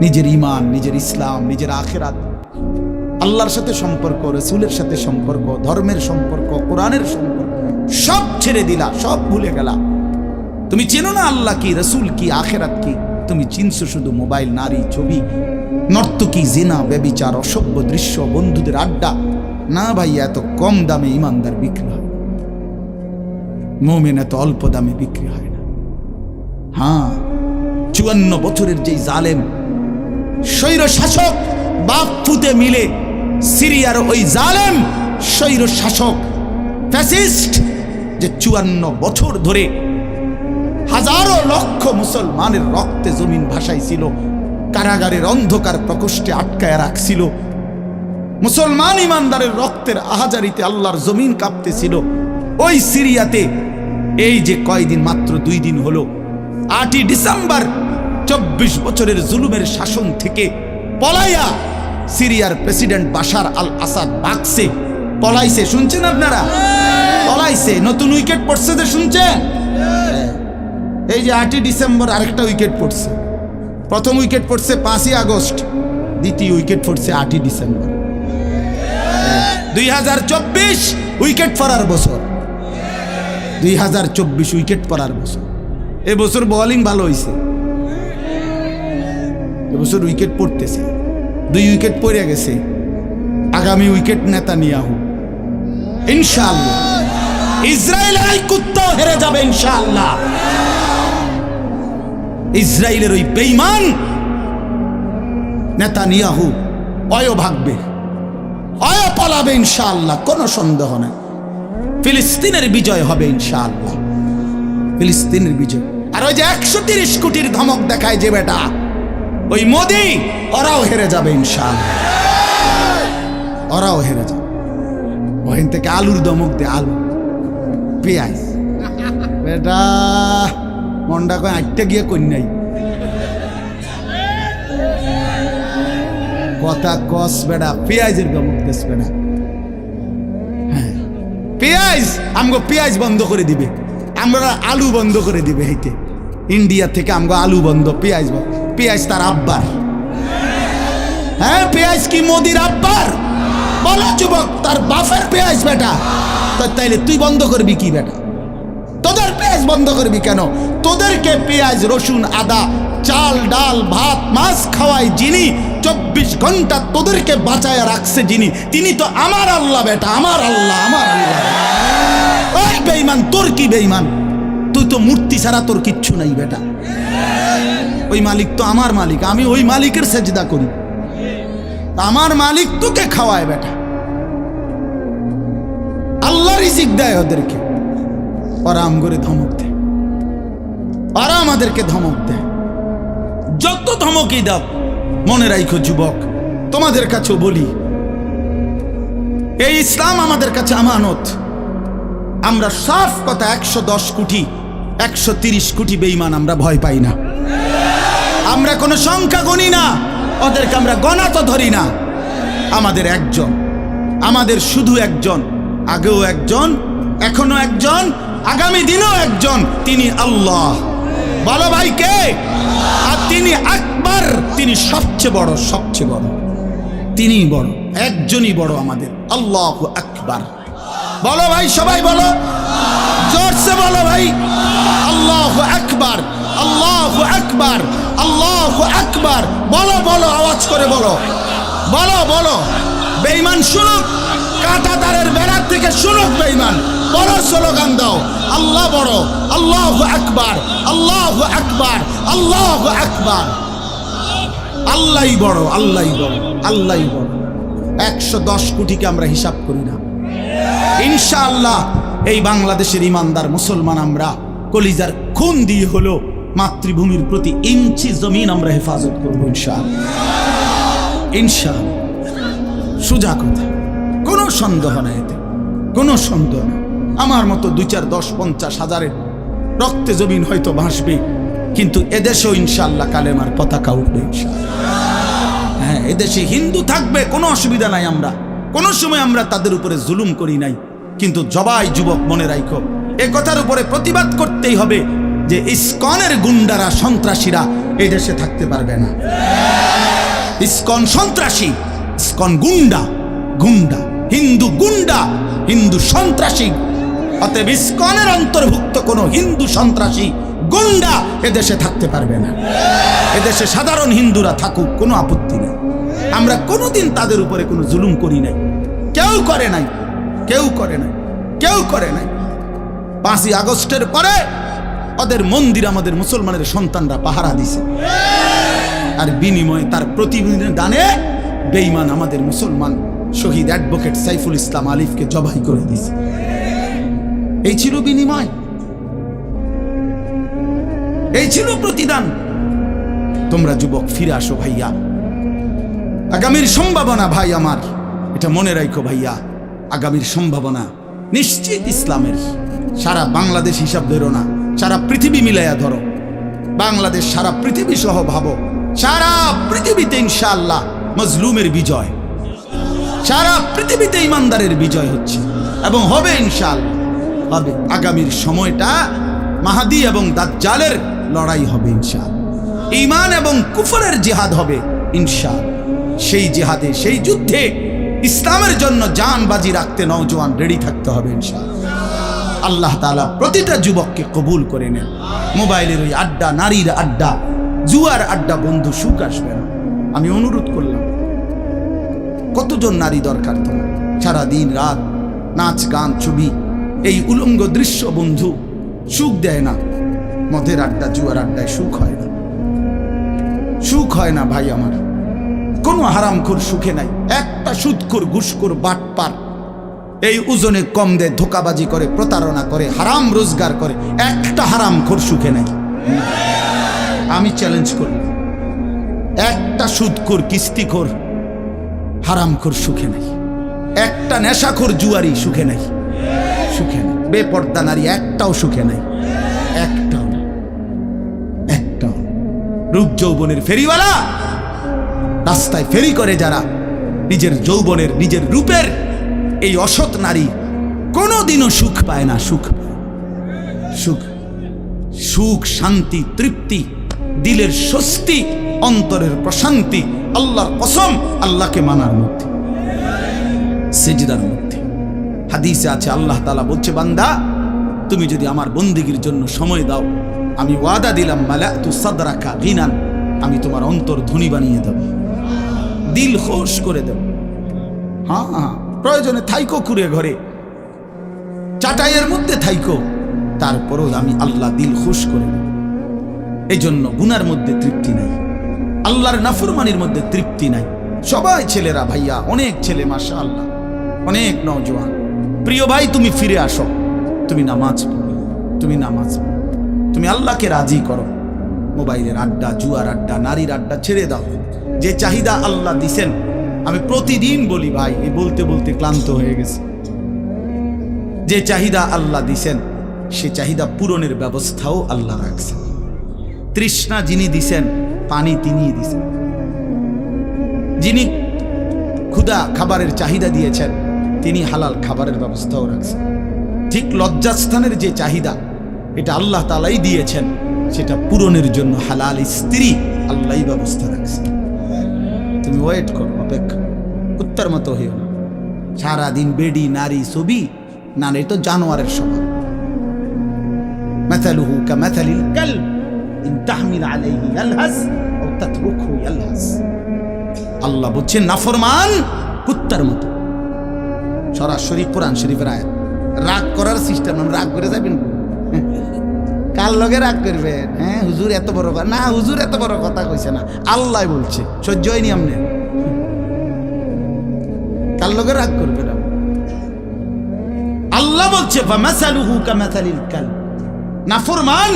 নিজের ইমান, নিজের ইসলাম, নিজের আখিরাত, আল্লাহর সাথে সম্পর্ক, রাসূলের সাথে সম্পর্ক, ধর্মের সম্পর্ক, কোরআনের সম্পর্ক সব ছেড়ে দিলা, সব ভুলে গেলা। তুমি চেনো না আল্লাহ কি, রাসূল কি, আখিরাত কি। তুমি চিনছো শুধু মোবাইল, নারী, ছবি, নর্তকী, জিনা, ব্যভিচার, অসভ্য দৃশ্য, বন্ধুদের আড্ডা। না ভাইয়া, এত কম দামে ইমানদার বিক্রি হয়, মুমিন এত অল্প দামে বিক্রি হয় না। হ্যাঁ, 54 বছরের যেই জালেম স্বৈর শাসক বাপ ফুতে মিলে, সিরিয়ার ওই জালেম স্বৈর শাসক ফ্যাসিস্ট, যে 54 বছর ধরে হাজারো লক্ষ মুসলমানের রক্তে জমিন ভাসাইছিল, কারাগারের অন্ধকার প্রকোষ্ঠে আটকায় রাখছিল, মুসলমান ইমানদারের রক্তের আহাজারিতে আল্লাহর জমিন কাঁপতেছিল। ওই সিরিয়াতে এই যে কয়দিন, মাত্র 2 দিন হলো, 8ই ডিসেম্বর 24 বছরের জুলুমের শাসন থেকে পলাইয়া সিরিয়ার প্রেসিডেন্ট বাশার আল আসাদ ভাগছে, পলাইছে। শুনছেন আপনারা? পলাইছে। নতুন উইকেট পড়ছে, যে শুনছেন? এই যে 8ই ডিসেম্বর আরেকটা উইকেট পড়ছে। প্রথম উইকেট পড়ছে 5ই আগস্ট, দ্বিতীয় উইকেট পড়ছে 8ই ডিসেম্বর। 2024 উইকেট পড়ার বছর, 2024 উইকেট পড়ার বছর। এবছর বোলিং ভালো হয়েছে, এবছর উইকেট পড়তেছে। 2 উইকেট পড়ে গেছে। আগামী উইকেট নেতানিয়াহু, ইনশাআল্লাহ। ইসরায়েলের এই কুত্তাও হেরে যাবে ইনশাআল্লাহ। ইসরায়েলের ওই বেঈমান নেতানিয়াহু অয় ভাগবে, অয় পালাবে ইনশাআল্লাহ, কোনো সন্দেহ নেই। ফিলিস্তিনের বিজয় হবে ইনশাআল্লাহ, ফিলিস্তিনের বিজয়। আর ওই যে 130 কোটির ধমক দেখায় যে বেটা, ওই মোদি, ওরাও হেরে যাবে ইনশাআল্লাহ, ওরাও হেরে যাবে। ওখান থেকে আলুর ধমক দে, আলু, পেঁয়াজ। বেটা মন্ডা কয় আটটা গিয়ে কন্যাই কথা কস বেড়া, পেঁয়াজের ধমক দেশ বেড়া। হ্যাঁ, পেঁয়াজ, আমগো পেঁয়াজ বন্ধ করে দিবে, আমরা আলু বন্ধ করে দিবে। হেঁটে ইন্ডিয়া থেকে আমগো আলু বন্ধ, পেঁয়াজ বন্ধ। পেঁয়াজ তার আব্বার। হ্যাঁ, পেঁয়াজ কি মোদির আব্বার? বলো যুবক, তার বাপের পেঁয়াজ বেটা। তাইলে তুই বন্ধ করবি কি বেটা? তোদের পেঁয়াজ বন্ধ করবি কেন? তোদেরকে পেঁয়াজ, রসুন, আদা, চাল, ডাল, ভাত, মাছ খাওয়াই যিনি, 24 ঘন্টা তোদেরকে বাঁচায় রাখছে যিনি, তিনি তো আমার আল্লাহ বেটা, আমার আল্লাহ, আমার আল্লাহ। ওই বেঈমান, তোর কি বেঈমান? তুই তো মূর্তি ছাড়া তোর কিচ্ছু নাই বেটা। ওই মালিক তো আমার মালিক, আমি ওই মালিকের সেজদা করি। আমার মালিক তোকে খাওয়ায় বেটা। আল্লাহ রিজিক দেয় ওদেরকে, ওরা আম করে ধমক দেয়, ওরা আমাদেরকে ধমক দেয়। যত ধমকই দাও, মনে রাখো যুবক, তোমাদের কাছেও বলি, এই ইসলাম আমাদের কাছে আমানত। আমরা সাফ কথা, 110 কোটি 130 কোটি বেঈমান আমরা ভয় পাই না। আমরা কোনো সংখ্যা গণি না, ওদেরকে আমরা গণা তো ধরি না। আমাদের একজন, আমাদের শুধু একজন, আগেও একজন, এখনো একজন, আগামী দিনও একজন, তিনি আল্লাহ। বলো ভাই কে? আর তিনি আকবার, তিনি সবচেয়ে বড়, সবচেয়ে বড়, তিনি বড়, একজনই বড় আমাদের, আল্লাহু আকবার। বলো ভাই, সবাই বলো, জোরসে বলো ভাই, আল্লাহু আকবার, আল্লাহু আকবার, আল্লাহু আকবার। বলো বলো, আওয়াজ করে বলো, বলো বলো। বেঈমান শুনুক, কাঁটাতারের বেড়ার থেকে শুনুক বেঈমান। বড় স্লোগান দাও, আল্লাহ বড়, আল্লাহু আকবার, আল্লাহু আকবার, আল্লাহু আকবার। আল্লাহই বড়, আল্লাহই বড়, আল্লাহই বড়। 110 কোটিকে আমরা হিসাব করি না। ইনশাআল্লাহ এই বাংলাদেশের ইমানদার মুসলমান আমরা কলিজার খুন দিয়ে হলো মাতৃভূমির প্রতি ইঞ্চি জমিন আমরা হেফাজত করবো ইনশাআল্লাহ, ইনশাআল্লাহ। সোজা কথা, কোনো সন্দেহ নাই এতে, কোনো সন্দেহ না। আমার মতো 2, 4, 10, 50 হাজারের রক্তে জমিন হয়তো ভাসবে, কিন্তু এদেশেও ইনশাআল্লাহ কালেমার পতাকা উঠবে ইনশাআল্লাহ। হ্যাঁ, এদেশে হিন্দু থাকবে, কোনো অসুবিধা নাই। আমরা কোনো সময় আমরা তাদের উপরে জুলুম করি নাই, কিন্তু জবাই যুবক মনে রাখো, এ কথার উপরে প্রতিবাদ করতেই হবে যে ইসকনের গুন্ডারা, সন্ত্রাসীরা এই দেশে থাকতে পারবে না। ইসকন সন্ত্রাসী, ইসকন গুন্ডা, গুন্ডা, হিন্দু গুন্ডা, হিন্দু সন্ত্রাসী। অতএব ইসকনের অন্তর্ভুক্ত কোনো হিন্দু সন্ত্রাসী গুন্ডা এদেশে থাকতে পারবে না। এদেশে সাধারণ হিন্দুরা থাকুক, কোনো আপত্তি নেই। আমরা কোনোদিন তাদের উপরে কোনো জুলুম করি নাই, কেউ করে নাই, কেউ করে নাই, কেউ করে নাই। 5ই আগস্টের পরে ওদের মন্দির আমাদের মুসলমানের সন্তানরা পাহারা দিছে, আর বিনিময়ে তার প্রতিদানে বেঈমান আমাদের মুসলমান শহীদ অ্যাডভোকেট সাইফুল ইসলাম আলিফকে জবাই করে দিয়েছে। এই ছিল বিনিময়, এই ছিল প্রতিদান। তোমরা যুবক ফিরে আসো ভাইয়া, আগামীর সম্ভাবনা ভাই আমার, এটা মনে রাখো ভাইয়া, আগামীর সম্ভাবনা নিশ্চিত ইসলামের। সারা বাংলাদেশ হিসাব ধরো না, সারা পৃথিবী মিলাইয়া ধরো। বাংলাদেশ সারা পৃথিবী সহ ভাবো, সারা পৃথিবীতে ইনশাআল্লাহ মজলুমের বিজয়, সারা পৃথিবীতে ইমানদারের বিজয় হচ্ছে এবং হবে ইনশাআল্লাহ, হবে। আগামীর সময়টা মাহাদি এবং দাজ্জালের লড়াই হবে ইনশাআল্লাহ। ঈমান এবং কুফরের জিহাদ হবে ইনশাআল্লাহ। সেই জিহাদে, সেই যুদ্ধে ইসলামের জন্য জান বাজি রাখতে নওজোয়ান রেডি থাকতে হবে ইনশাআল্লাহ। আল্লাহ তাআলা প্রতিটা যুবককে কবুল করে নেন। মোবাইলের ওই আড্ডা, নারীর আড্ডা, জুয়ার আড্ডা বন্ধু, সুখ আসবে না। আমি অনুরোধ করলাম, কতজন নারী দরকার তোমার? সারা দিন রাত নাচ গান ছবি, এই উলঙ্গ দৃশ্য বন্ধু সুখ দেয় না। মদের আড্ডা, জুয়ার আড্ডায় সুখ হয় না, সুখ হয় না ভাই আমার। কোনো হারামখোর সুখে নাই। একটা সুদখোর, ঘুষখোর, বাটপার এই ওজনে কম দেয়, ধোকাবাজি করে, প্রতারণা করে, হারাম রোজগার করে, একটা হারামখোর সুখে নাই। আমি চ্যালেঞ্জ করি, একটা সুদখোর, কিস্তিখোর, হারামখোর সুখে নাই। একটা নেশাখোর জুয়ারি সুখে নাই, সুখে নাই। বেপর্দা নারী একটাও সুখে নাই, একটাও, একটাও। রূপ যৌবনের ফেরিওয়ালা, রাস্তায় ফেরি করে যারা, নিজের যৌবনের, নিজের রূপের এই অসৎ নারী কোনোদিনও সুখ পায় না। সুখ, সুখ, সুখ, শান্তি, তৃপ্তি, দিলের স্বস্তি, অন্তরের প্রশান্তি আল্লাহর কসম আল্লাহকে মানার মধ্যে, সিজদার মধ্যে। হাদিসে আছে, আল্লাহ তাআলা বলছে, বান্দা তুমি যদি আমার বন্দেগীর জন্য সময় দাও, আমি ওয়াদা দিলাম, মালাতু সাদরাকা গিনান, আমি তোমার অন্তর ধনী বানিয়ে দেব, দিল খোশ করে দেব। হ্যাঁ, প্রয়োজনে থাইকো কুড়ে ঘরে, চাটাইয়ের মধ্যে থাইকো, তারপরও আমি আল্লাহ দিল খুশ করে দেব। এই জন্য গুনার মধ্যে তৃপ্তি নাই, আল্লাহর নাফরমানির মধ্যে তৃপ্তি নাই। সবাই ছেলেরা, ভাইয়া, অনেক ছেলে মাশাআল্লাহ, অনেক নওজোয়ান। প্রিয় ভাই, তুমি ফিরে আসো, তুমি নামাজ পড়ো, তুমি নামাজ পড়ো, তুমি আল্লাহকে রাজি করো। মোবাইলের আড্ডা, জুয়ার আড্ডা, নারীর আড্ডা ছেড়ে দাও। যে চাহিদা আল্লাহ দিছেন, আমি প্রতিদিন বলি ভাই, এই বলতে বলতে ক্লান্ত হয়ে গেছে। যে চাহিদা আল্লাহ দিছেন, সে চাহিদা পূরণের ব্যবস্থাও আল্লাহ রাখছেন। তৃষ্ণা যিনি দিছেন, পানি তিনিই দিছেন। যিনি ক্ষুধা, খাবারের চাহিদা দিয়েছেন, তিনি হালাল খাবারের ব্যবস্থাও রাখছেন। ঠিক লজ্জাস্থানের যে চাহিদা, এটা আল্লাহ তাআলাই দিয়েছেন, সেটা পূরণের জন্য হালাল স্ত্রী আল্লাহই ব্যবস্থা রাখছেন। তুমি ওয়েট করো, অপেক্ষা, কুত্তার মতো হইও না। সারাদিন বেডি, নারী, ছবি, না, এটা তো জানোয়ারের স্বভাব। মাথালুহু কামাথালিল কালব ইন তাহমিল আলাইহি ইয়ালহাস আও তাতরুকহু ইয়ালহাস। আল্লাহ বলছেন নাফরমান কুত্তার মতো। সরাসরি কোরআন শরীফের আয়াত। রাগ করার সিস্টেম, রাগ করে যাবেন, কার লগে রাগ করবেন? হ্যাঁ, হুজুর এত বড় কথা না, হুজুর এত বড় কথা কইছে না, আল্লাহ বলছে, সহ্য হয়নি আমনে, কার লগে রাগ করবেন? আল্লাহ বলছে ফামাসালুহু কামাসালিল কালব, নাফরমান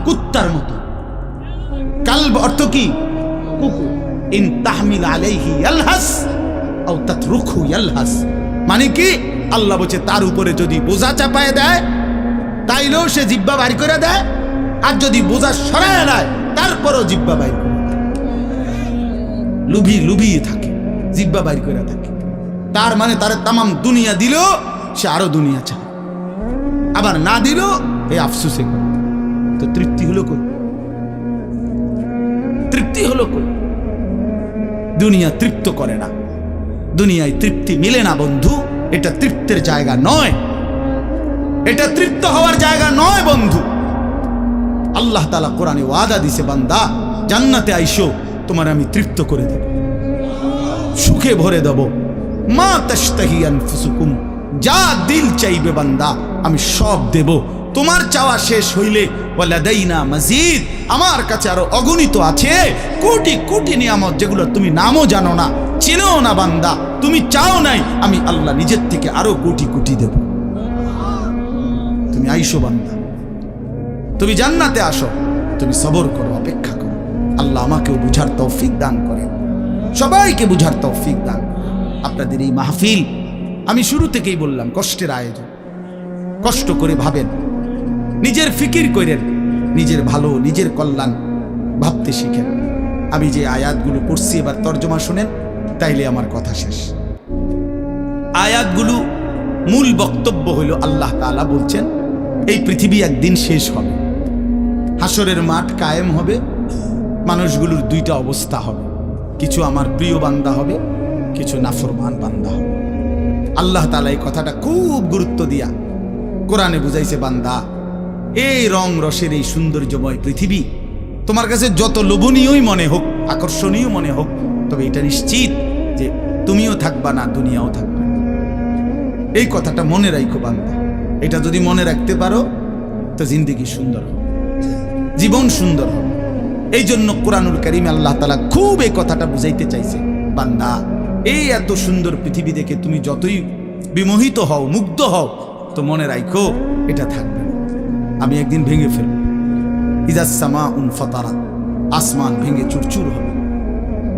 কুত্তার মতো। কালব অর্থ কি? কুকুর। ইন তাহমিল আলাইহি ইয়ালহাস আও তাতরুকহু ইয়ালহাস, মানে কি? আল্লাহ বলছে তার উপরে যদি বোঝা চাপায় দেয়, তাইলেও সে জিহ্বা বাইর করে দেয়, আর যদি বোঝা সরায় দেয়, তারপরও জিহ্বা বাইর করে দেয়। লুভিয়ে থাকে, জিহ্বা বাইর করে থাকে। তার মানে তার তামাম দুনিয়া দিলেও সে আরো দুনিয়া চায়, আবার না দিলেও এই আফসোসে করে। তো তৃপ্তি হলো কই? তৃপ্তি হলো কই? দুনিয়া তৃপ্ত করে না, দুনিয়ায় তৃপ্তি মিলে না বন্ধু। এটা তৃপ্তের জায়গা নয়, এটা তৃপ্ত হওয়ার জায়গা নয় বন্ধু। আল্লাহ তাআলা কোরআনে ওয়াদা দিছে, বান্দা জান্নাতে আইসো, তোমার আমি তৃপ্ত করে দেব, সুখে ভরে দেব। মা তাশতাহি আনফুসুকুম, যা দিল চাইবে বান্দা আমি সব দেব। তোমার চাওয়া শেষ হইলে ওয়ালাদাইনা মাজিদ, আমার কাছে আরো অগণিত আছে কোটি কোটি নিয়ামত, যেগুলো তুমি নামও জানো না, চিনো না বান্দা। তুমি চাও নাই, আমি আল্লাহ নিজের থেকে আরো কোটি কোটি দেব। তুমি আইসো বান্দা, তুমি জান্নাতে আসো, তুমি সবর করো, অপেক্ষা করো। আল্লাহ আমাকেও বুঝার তৌফিক দান করে, সবাইকে বুঝার তৌফিক দান। আপনাদের এই মাহফিল, আমি শুরু থেকেই বললাম, কষ্টের আয়োজন। কষ্ট করে ভাবেন, নিজের ফিকির করেন, নিজের ভালো নিজের কল্যাণ ভাবতে শিখেন। আমি যে আয়াতগুলো পড়ছি এবার তর্জমা শুনেন, তাইলে আমার কথা শেষ। আয়াতগুলো মূল বক্তব্য হলো আল্লাহ তাআলা বলছেন এই পৃথিবী একদিন শেষ হবে, হাসরের মাঠ কায়েম হবে, মানুষগুলোর দুইটা অবস্থা হবে, কিছু আমার প্রিয় বান্দা হবে, কিছু নাফরমান বান্দা হবে। আল্লাহ তাআলা এই কথাটা খুব গুরুত্ব দিয়া কোরআনে বুঝাইছে, বান্দা এই রং রসের এই সৌন্দর্যময় পৃথিবী তোমার কাছে যত লোভনীয়ই মনে হোক, আকর্ষণীয় মনে হোক, তবে এটা নিশ্চিত যে তুমিও থাকবা না, দুনিয়াও থাকবে না। এই কথাটা মনে রাখো বান্দা, এটা যদি মনে রাখতে পারো তো জিন্দেগি সুন্দর হবে, জীবন সুন্দর হবে। এই জন্য কোরআনুল কারীমে আল্লাহ তাআলা খুব এই কথাটা বুঝাইতে চাইছে, বান্দা এই এত সুন্দর পৃথিবী দেখে তুমি যতই বিমোহিত হও, মুগ্ধ হও, তো মনে রাখো এটা থাকবে না, আমি একদিন ভেঙে ফেলব। ইদাস সামাউন ফাতারাত, আসমান ভেঙে চুরচুর হবে।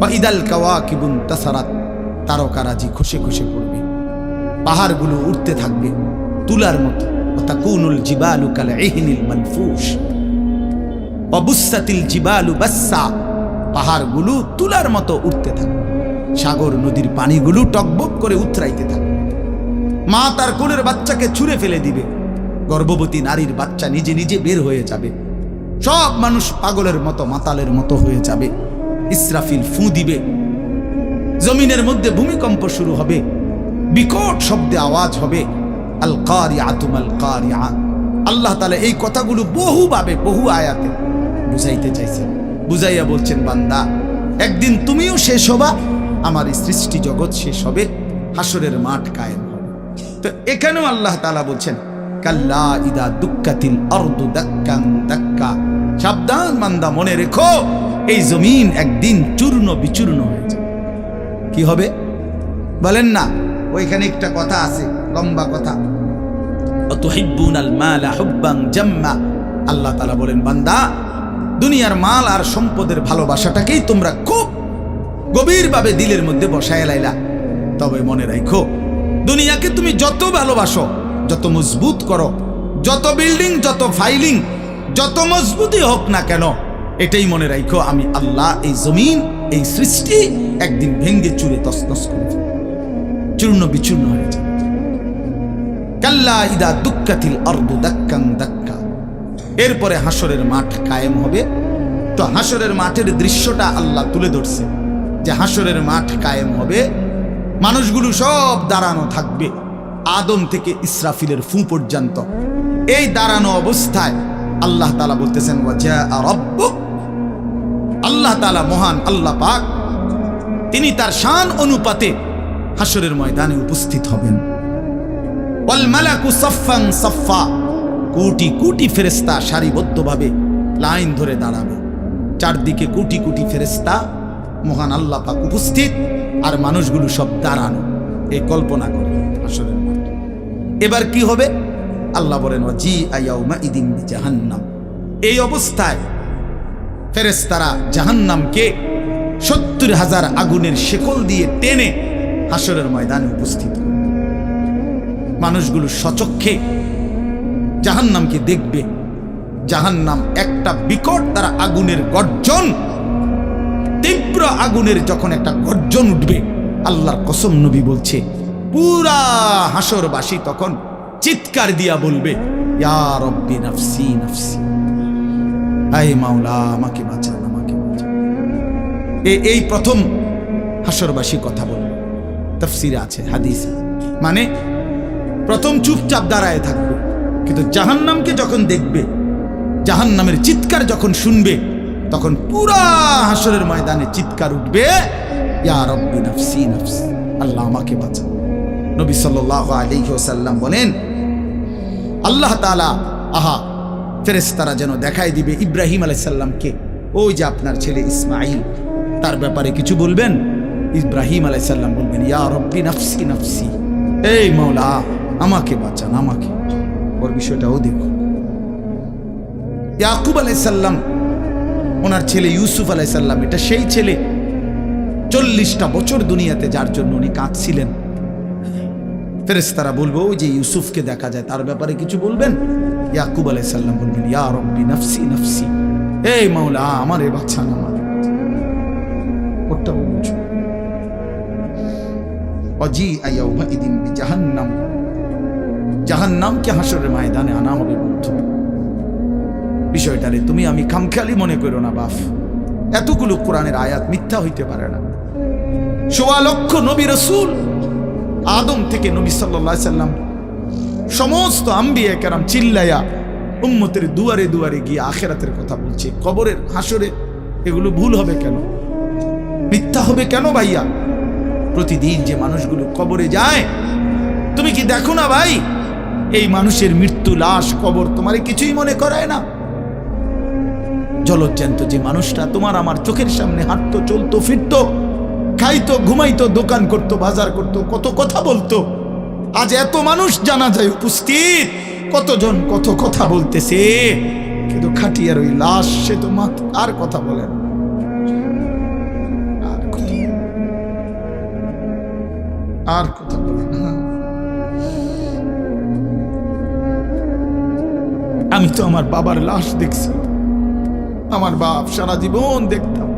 বা ইদাল কাওয়াকিবুন তাসারাত, তারকারাজি খসে খসে পড়বে, পাহাড়গুলো উঠতে থাকবে তুলার মতো। তাকুনুল জিবালু কাল ইহনিল মানফুশ ওয়া বুসাতিল জিবালু বাসসা, পাহাড়গুলো তুলার মতো উঠতে থাকবে, সাগর নদীর পানিগুলো টকবক করে উতরাইতে থাকবে। মা তার কোলের বাচ্চাকে ছুঁড়ে ফেলে দিবে, গর্ভবতী নারীর বাচ্চা নিজে নিজে বের হয়ে যাবে, সব মানুষ পাগলের মতো মাতালের মতো হয়ে যাবে। ইসরাফিল ফু দিবে, জমিনের মধ্যে ভূমিকম্প শুরু হবে, বিকট শব্দে আওয়াজ হবে। আল কারিআতু মাল কারিআ। আল্লাহ তাআলা এই কথাগুলো বহুভাবে বহু আয়াতে বুঝাইতে চাইছেন, বুঝাইয়া বলছেন, বান্দা একদিন তুমিও শেষ হবা, আমার এই সৃষ্টি জগৎ শেষ হবে, হাসরের মাঠ কায়েম হবে। তো এখানেও আল্লাহ তাআলা বলছেন, কাল্লা ইদা দুক্কাতিল আরদু দাক্কান দাক্কা, সাবধান বান্দা, মনে রেখো এই জমিন একদিন চূর্ণ বিচূর্ণ হয়ে যাবে। কি হবে বলেন না? ওইখানে একটা কথা আছে, লম্বা কথা, অতুহিব্বুনাল মালা হুব্বান জাম্মা। আল্লাহ তাআলা বলেন, বান্দা দুনিয়ার মাল আর সম্পদের ভালোবাসাটাকেই তোমরা খুব গভীরভাবে দিলের মধ্যে বসায় লাইলা। তবে মনে রাখো, দুনিয়াকে তুমি যত ভালোবাসো, যত মজবুত করো, যত বিল্ডিং, যত ফাইলিং, যত মজবুতই হোক না কেন, এটাই মনে রাখো আমি আল্লাহ এই জমিন, এই সৃষ্টি একদিন ভেঙ্গে চুরে তছনছ করে ফেলব, চূর্ণ বিচূর্ণ হয়ে যাবে। কাল্লা ইদা দুক্কাতিল আরদু দাক্কান দাক্কা। এরপরে হাসরের মাঠ কায়েম হবে। তো হাসরের মাঠের দৃশ্যটা আল্লাহ তুলে ধরছে যে হাসরের মাঠ কায়েম হবে, মানুষগুলো সব দাঁড়ানো থাকবে, আদম থেকে ইসরাফিলের ফু পর্যন্ত। এই দাঁড়ানো অবস্থায় আল্লাহ তাআলা বলতেছেন, ওয়াজা রাব্বুক, আল্লাহ তাআলা মহান আল্লাহ পাক, তিনি তার শান অনুপাতে হাসরের ময়দানে উপস্থিত হবেন। ওয়াল মালাকু সাফফান সাফফা, কোটি কোটি ফেরেশতা সারিবদ্ধভাবে লাইন ধরে দাঁড়াবে, চারদিকে কোটি কোটি ফেরেশতা, মহান আল্লাহ পাক উপস্থিত, আর মানুষগুলো সব দাঁড়ানো। এই কল্পনা করে হাসরের মাঠ। এবার কি হবে? আল্লাহ বলেন, ওয়াজিআ ইয়াউমা ইদিন বিজাহান্নাম। এই অবস্থায় ফেরেশতারা জাহান্নামকে ৭০,০০০ আগুনের শেকল দিয়ে টেনে হাসরের ময়দানে উপস্থিত করবে। মানুষগুলো সচক্ষে জাহান্নামকে দেখবে। জাহান্নাম একটা বিকট তারা আগুনের গর্জন, তীব্র আগুনের যখন একটা গর্জন উঠবে, আল্লাহর কসম নবী বলছে, পুরা হাসরবাসী তখন চিৎকার দিয়া বলবে, ইয়া রব্বি নাফসি নাফসি, আয় মাওলা আমাকে বাঁচান, আমাকে বাঁচান। এই প্রথম হাসরবাসী কথা বলবে, তাফসিরে আছে, হাদিসে। মানে প্রথম চুপচাপ দাঁড়ায় থাকবে, কিন্তু জাহান্নামকে যখন দেখবে, জাহান্নামের চিৎকার যখন শুনবে, তখন পুরা হাসরের ময়দানে চিৎকার উঠবে, ইয়া রব্বি নাফসি নাফসি, আল্লাহ আমাকে বাঁচান। নবী সাল্লাল্লাহু আলাইহি ওয়াসাল্লাম বলেন, আল্লাহ তাআলা ফেরেশতারা যেন দেখাই দিবে ইব্রাহিম আলাইহিস সালামকে, ওই যে আপনার ছেলে ইসমাঈল, তার ব্যাপারে কিছু বলবেন। ইব্রাহিম আলাইহিস সালাম বলবেন, ইয়া রব্বি নাফসি নাফসি, এই মাওলা আমাকে বাঁচান, আমাকে। ওর বিষয়টাও দেখো। ইয়াকুব আলাইহিস সালাম, ওনার ছেলে ইউসুফ আলাইহিস সালাম, এটা সেই ছেলে 40টা বছর দুনিয়াতে যার জন্য উনি কাঁদছিলেন। ফেরেশতারা বলবো ওই যে ইউসুফকে দেখা যায় তার ব্যাপারে কিছু বলবেন? ইয়াকুব আলাইহিস সালাম বলবেন, ইয়া রব্বি নাফসি নাফসি, এই মাওলা আমারে বাঁচান, আমার ওটা বুঝো। অজি আয়াউমা ইদিন বিজাহান্নাম, জাহান্নামকে হাসরের ময়দানে আনা হবে বন্ধু। বিষয়টারে তুমি আমি খামখেয়ালি মনে করো না বাপ, এতগুলো কোরআনের আয়াত মিথ্যা হইতে পারে না। ১৬ লক্ষ নবী রাসূল, আদম থেকে নবী সাল্লাল্লাহু আলাইহি সাল্লাম সমস্ত আম্বিয়া কেরাম চিল্লায়া উম্মতের দুয়ারে দুয়ারে গিয়ে আখিরাতের কথা বলছে, কবরের হাসরে। এগুলো ভুল হবে কেন, মিথ্যা হবে কেন ভাইয়া? প্রতিদিন যে মানুষগুলো কবরে যায়, তুমি কি দেখো না ভাই, এই মানুষের মৃত্যু, লাশ, কবর তোমারে কিছুই মনে করায় না? জলজ্জান্ত যে মানুষটা তোমার আমার চোখের সামনে হাঁটতো, চলতো, ফিরতো, খাইতো, ঘুমাইতো, দোকান করতো, বাজার করতো, কত কথা বলতো, আজ এত মানুষ জানাজায় উপস্থিত, কতজন কত কথা বলতেছে, কিন্তু খাটিয়ার ওই লাশ, সে তো আর কথা বলে না। আর কথা বলে না। আমি তো আমার বাবার লাশ দেখছি, আমার বাপ সারা জীবন দেখতাম,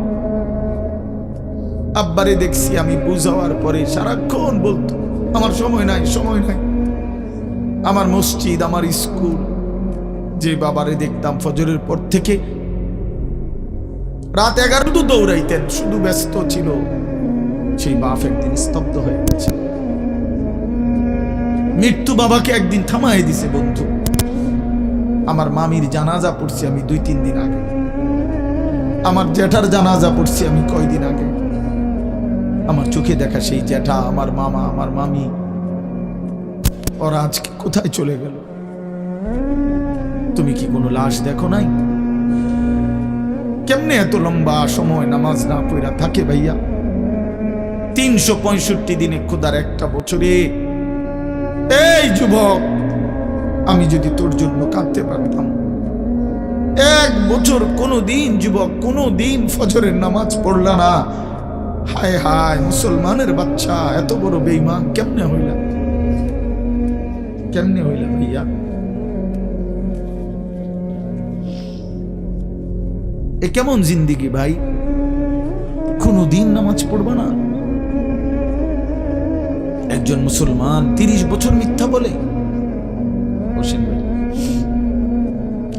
আব্বারে দেখছি আমি বুঝাওয়ার পরে সারাক্ষণ বলতো আমার সময় নাই, সময় নাই। আমার মসজিদ, আমার স্কুল, যে বাবারে দেখতাম ফজরের পর থেকে রাত 11 তো দৌড়াইতেন, শুধু ব্যস্ত ছিল, সেই বাপ একদিন স্তব্ধ হয়ে গেছে। মৃত্যু বাবাকে একদিন থামাই দিছে বন্ধু। আমার মামির জানাজা পড়ছি আমি 2-3 দিন আগে, আমার জ্যাঠার জানাজা পড়ছি আমি কয়দিন আগে। আমার চোখে দেখা সেই জ্যাঠা, আমার মামা, আমার মামি, ওরা আজকে কোথায় চলে গেল? তুমি কি কোনো লাশ দেখো নাই? কেমনে এত লম্বা সময় নামাজ না পড়া থাকে ভাইয়া? 365 দিনে, খোদার একটা বছরে। এই যুবক, আমি যদি তোর জন্য কাঁদতে পারতাম, 1 বছর কোনোদিন যুবক কোনোদিন ফজরের নামাজ পড়লা না, হায় হায় মুসলমানের বাচ্চা, এত বড় বেঈমান কেমনে হইলা? কেমনে হইলা ভাইয়া? এ কেমন জিন্দিগি ভাই? কোনোদিন নামাজ পড়বা না? একজন মুসলমান 30 বছর মিথ্যা বলে,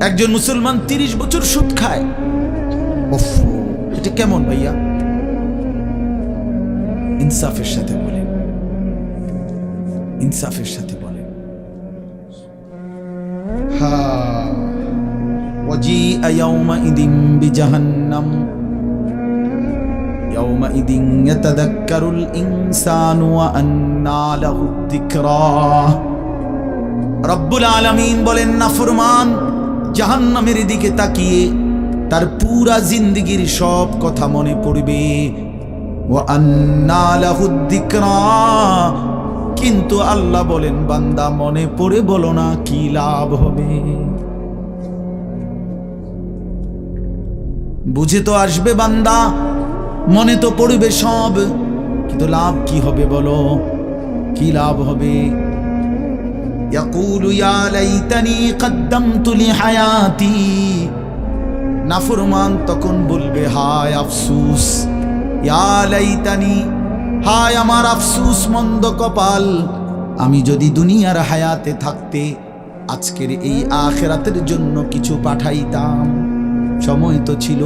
একজন মুসলমান 30 বছর সুদ খায়। এটা কেমন ভাইয়া? ইনসাফের সাথে বলে, ইনসাফের সাথে বলে। ওয়াজিআ ইয়াওমাইদিন বিজাহান্নাম ইয়াওমাইদিন ইয়াতাযাক্কারুল ইনসানু ওয়া আন্না লাহু যিকরা। রব্বুল আলামিন বলেন, নাফরমান জাহান্নামের দিকে তাকিয়ে তার পুরা জিন্দেগীর সব কথা মনে পড়বে। ওয়া আন্না লাহু যিকরা, কিন্তু আল্লাহ বলেন, বান্দা মনে পড়ে বলো না কি লাভ হবে? বুঝে তো আসবে বান্দা, মনে তো পড়বে সব, কিন্তু লাভ কি হবে বলো? কি লাভ হবে? ইয়াকুলু ইয়া লাইতানি কদ্দামতু লিহায়াতি, নাফরমান তখন বলবে, হায় আফসোস, ইয়া লাইতানি, হায় আমার আফসোস, মন্দ কপাল, আমি যদি দুনিয়ার হায়াতে থাকতে আজকের এই আখিরাতের জন্য কিছু পাঠাইতাম। সময় তো ছিল,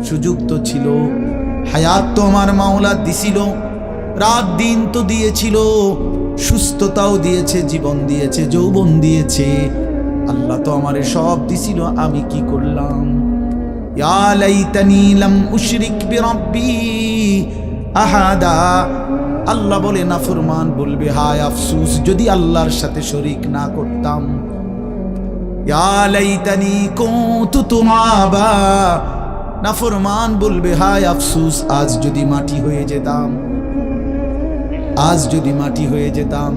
সুযোগ তো ছিল, হায়াত তো আমার মাওলা দিছিল, রাত দিন তো দিয়েছিল, সুস্থতাও দিয়েছে, জীবন দিয়েছে, যৌবন দিয়েছে, আল্লাহ তো আমারে সব দিছিল, আমি কি করলাম? ইয়া লাইতানি লাম উশরিক বিরাব্বি আহাদা, আল্লাহ বলে, নাফরমান বলবে, হায় আফসোস যদি আল্লাহর সাথে শরীক না করতাম। ইয়া লাইতানি কুনতু তুরাবা, নাফরমান বলবে, হায় আফসোস আজ যদি মাটি হয়ে যেতাম, আজ যদি মাটি হয়ে যেতাম।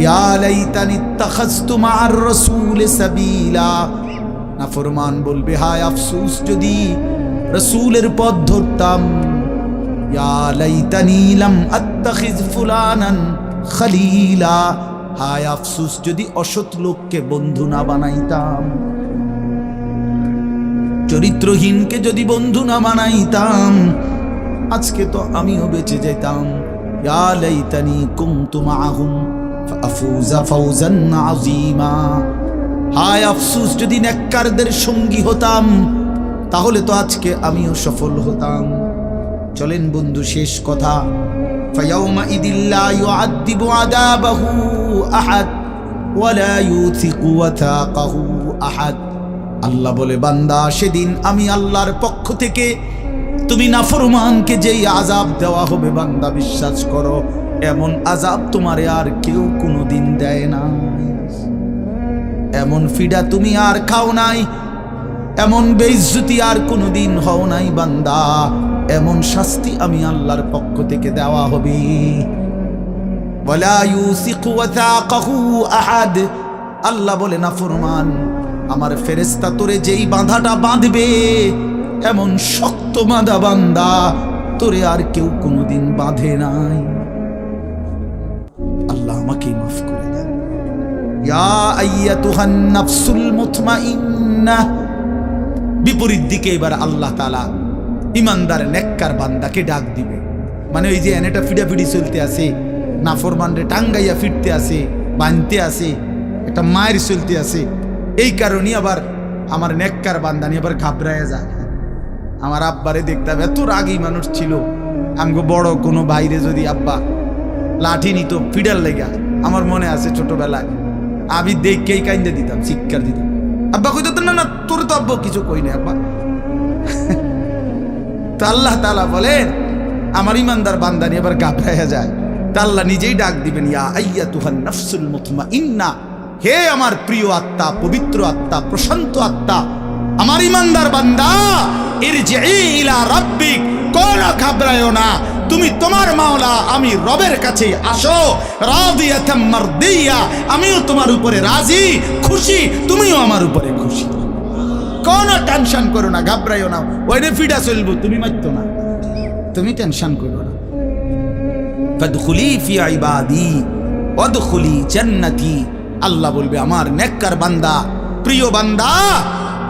ইয়া লাইতানি ইত্তাখাযতু মা'আর রাসূল সাবিলা, নাফরমান বলবে, হায় আফসোস যদি রাসূলের পথ ধরতাম। ইয়া লাইতানি লাম আত্তাখিয ফুলানান খলিলা। হায় আফসুস যদি অসৎ লোককে বন্ধু না বানাইতাম, চরিত্রহীনকে যদি বন্ধু না বানাইতাম, আজকে তো আমিও বেঁচে যেতাম। ইয়া লাইতানি কুনতু মাআহুম ফাফুজা ফাওজান আযীমা। হায় আফসুস যদি নেককারদের সঙ্গী হতাম, তাহলে তো আজকে আমিও সফল হতাম। চলেন বন্ধু, শেষ কথা। ফায়াউমা ইদিল্লা ইউআযিবু আযাবাহু আহাদ ওয়ালা ইউথিকু ওয়াথাকাহু আহাদ। আল্লাহ বলে, বান্দা সেদিন আমি আল্লাহর পক্ষ থেকে তুমি নাফরমানকে যেই আযাব দেওয়া হবে, বান্দা বিশ্বাস করো এমন আযাব তোমারে আর কেউ কোনোদিন দেয় না। এমন ফিডা তুমি আর খাও নাই, এমন বেইজ্জতি আর কোনোদিন হও নাই বান্দা। এমন শাস্তি আমি আল্লাহর পক্ষ থেকে দেওয়া হবে। ওয়ালা ইউসিকু ওয়াথাকাহু আহাদ। আল্লাহ বলে, নাফরমান আমার ফেরেশতা তোরে যেই বাঁধাটা বাঁধবে, এমন শক্ত বাঁধা বান্দা তোরে আর কেউ কোনোদিন বাঁধে নাই। আল্লাহ আমাকে মাফ করে দেন। ইয়া আইয়াতুহান নাফসুল মুতমাইন্নাহ। বিপরীত দিকে এবার আল্লাহ তাআলা ইমানদার নেককার বান্দাকে ডাক দিবে। মানে ওই যে এনেটা ফিডাফিডি চলতে আছে, নাফরমানরে টাঙ্গাইয়া ফিরতে আছে, বানতে আছে, একটা মায়ের চলতে আছে, এই কারণে আবার আমার নেককার বান্দা নিয়ে আবার ঘাবড়ায় যায়। আমার আব্বারে দেখতাম এত রাগী মানুষ ছিল, আমগো বড় কোনো ভাইরে যদি আব্বা লাঠি নিত ফিডার লেগা, আমার মনে আছে ছোটবেলায় আমি দেখকেই কাইন্দে দিতাম, চিৎকার দিতাম। আব্বা কইতো, না না তোর তো আব্বা কিছু কই না আব্বা। তো আল্লাহ তাআলা বলেন আমার ইমানদার বান্দা নিয়ে আবার ঘাবড়ায়া যায়, তা আল্লাহ নিজেই ডাক দিবেন, ইয়া আইয়াতুহান নাফসুল মুতমাইন্না। হে আমার প্রিয় আত্মা, পবিত্র আত্মা, প্রশান্ত আত্মা, আমার ইমানদার বান্দা, ইরজিই ইলা রাব্বিক, কোন ঘাবড়ায়ো না, তুমি তোমার মাওলা আমি রবের কাছে আসো। রাদিয়াতাম মারদিয়া, আমিও তোমার উপরে রাজি, খুশি, তুমিও আমার উপরে খুশি। কোন টেনশন করো না, ঘাবড়াইও না, ওইরে ফিডা চলবো, তুমি মারতো না, তুমি টেনশন করো না। ফাদখুলি ফি ইবাদি ওয়াদখুলি জান্নাতি। আল্লাহ বলবে, আমার নেককার বান্দা, প্রিয় বান্দা,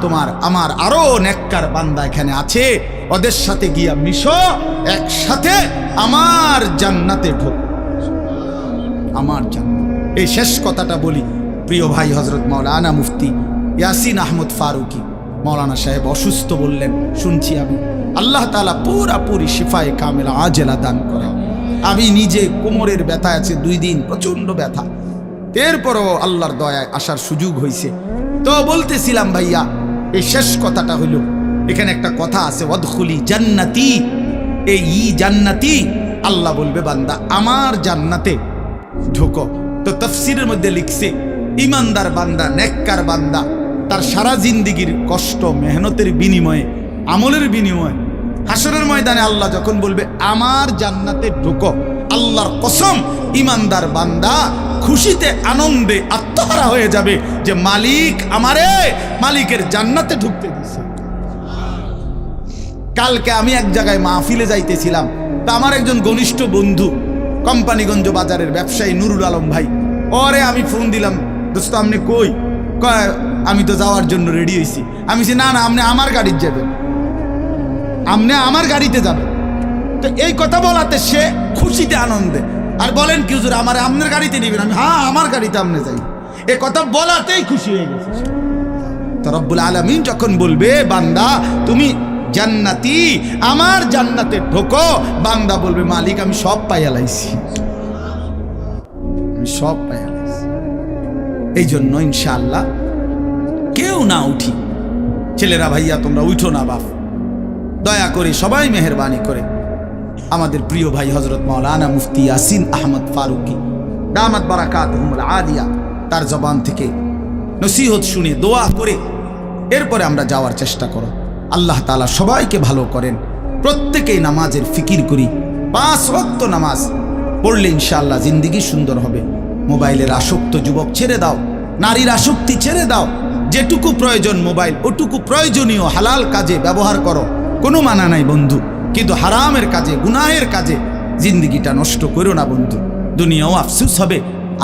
তোমার আমার আরো নেককার বান্দা এখানে আছে, ওদের সাথে গিয়া মিশো, একসাথে আমার জান্নাতে ঢোক, আমার জান্নাত। এই শেষ কথাটা বলি, প্রিয় ভাই হযরত মাওলানা মুফতি ইয়াসিন আহমদ ফারুকি মাওলানা সাহেব অসুস্থ বললেন, শুনছি আমি। আল্লাহ তাআলা পুরাপুরি শিফায়ে কামেলা আজেলা দান করেন। আমি নিজে কোমরের ব্যথা আছে 2 দিন, প্রচন্ড ব্যথা, এরপরও আল্লাহর দয়ায় আসার সুযোগ হয়েছে। তো বলতেছিলাম ভাইয়া, এই শেষ কথাটা হইল, এখানে একটা কথা আছে, ওয়াদখুলি জান্নাতি। এই জান্নাতি, আল্লাহ বলবে বান্দা আমার জান্নাতে ঢোকো। তো তাফসীরের মধ্যে লিখছে, ইমানদার বান্দা, নেককার বান্দা, তার সারা জিন্দেগির কষ্ট মেহনতের বিনিময়ে, আমলের বিনিময়ে হাসরের ময়দানে আল্লাহ যখন বলবে আমার জান্নাতে ঢোকো, আল্লাহর কসম ইমানদার বান্দা খুশিতে আনন্দে আত্মহারা হয়ে যাবে যে মালিক আমারে মালিকের জান্নাতে ঢুকতে দিয়েছে। কালকে আমি এক জায়গায় মাহফিলে যাইতেছিলাম, তা আমার একজন ঘনিষ্ঠ বন্ধু কোম্পানিগঞ্জ বাজারের ব্যবসায়ী নুরুল আলম ভাই, ওরে আমি ফোন দিলাম, দোস্ত আপনি কই? কয় আমি তো যাওয়ার জন্য রেডি হয়েছি। আমি বলছি না না, আপনি আমার গাড়িতে যাবেন, আপনি আমার গাড়িতে যাবেন। তো এই কথা বলাতে সে খুশিতে আনন্দে, আর বলেন কি হুজুর আমার আপনার গাড়িতে নিবেন? আমি হ্যাঁ আমার গাড়িতে আপনি যাই। এই কথা বলাতেই খুশি হয়ে গেছে। তো রব্বুল আলামিন যখন বলবে বান্দা তুমি জান্নাতি, আমার জান্নাতে ঢোকো, বান্দা বলবে মালিক আমি সব পাইয়া লাইছি, আমি সব পাইয়া লাইছি। এই জন্য ইনশাআল্লাহ কেউ না উঠি, ছেলেরা ভাইয়া তোমরা উঠো না বাপ, দয়া করে সবাই মেহেরবানি করে আমাদের প্রিয় ভাই হযরত মাওলানা মুফতি ইয়াসিন আহমদ ফারুকি দামাত বারাকাতুহুমুল আলিয়া, তার জবান থেকে নসিহত শুনে দোয়া করে এরপরে আমরা যাওয়ার চেষ্টা করো। আল্লাহ তাআলা সবাইকে ভালো করেন, প্রত্যেকেই নামাজের ফিকির করি, 5 ওয়াক্ত নামাজ পড়লে ইনশাআল্লাহ জিন্দেগি সুন্দর হবে। মোবাইলের আসক্ত যুবক ছেড়ে দাও, নারীর আসক্তি ছেড়ে দাও, যেটুকু প্রয়োজন মোবাইল ওটুকু প্রয়োজনীয় হালাল কাজে ব্যবহার করো, কোনো মানা নাই বন্ধু, কিন্তু হারামের কাজে গুনাহের কাজে জিন্দেগিটা নষ্ট করো না বন্ধু। দুনিয়াও আফসোস হবে,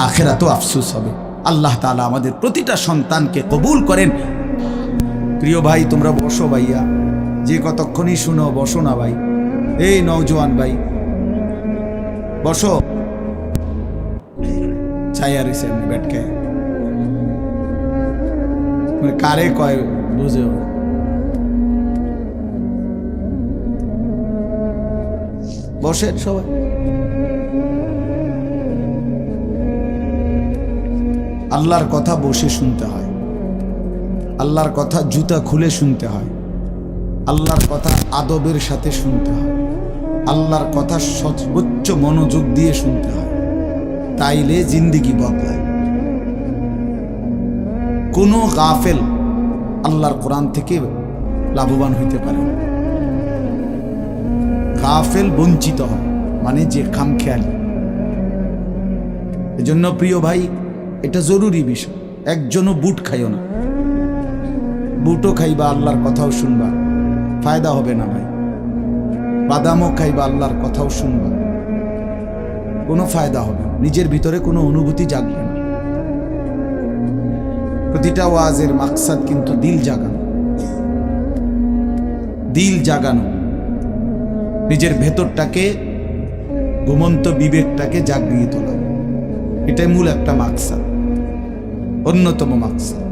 আখিরাতেও আফসোস হবে। আল্লাহ তাআলা আমাদের প্রতিটা সন্তানকে কবুল করেন। প্রিয় ভাই, তোমরা বসো ভাইয়া, যে কতক্ষণই শুনো বসো না ভাই। এই নওজোয়ান ভাই বসো, ছায়া রয়েছে এমনি ব্যাটকে কারে কয় বুঝে। বসেন সবাই। আল্লাহর কথা বসে শুনতে হয়, আল্লাহর কথা জুতা খুলে শুনতে হয়, আল্লাহর কথা আদবের সাথে শুনতে হয়, আল্লাহর কথা সর্বোচ্চ মনোযোগ দিয়ে শুনতে হয়, তাইলে জিন্দেগি বদলায়। কোনো গাফেল আল্লাহর কোরআন থেকে লাভবান হইতে পারে না। গাফেল বঞ্চিত হয়, মানে যে খামখেয়ালি। এজন্য প্রিয় ভাই, এটা জরুরি বিষয়। একজনও বুট খাইও না, বুটও খাইবা আল্লাহর কথাও শুনবা, ফায়দা হবে না ভাই। বাদামও খাইবা আল্লাহর কথাও শুনবা, কোনো ফায়দা হবে না, নিজের ভিতরে কোনো অনুভূতি জাগবে না। প্রতিটা ওয়াজের মাকসাদ কিন্তু দিল জাগানো, দিল জাগানো, নিজের ভেতরটাকে, ঘুমন্ত বিবেকটাকে জাগিয়ে তোলা, এটাই মূল একটা মাকসাদ, অন্যতম মাকসাদ।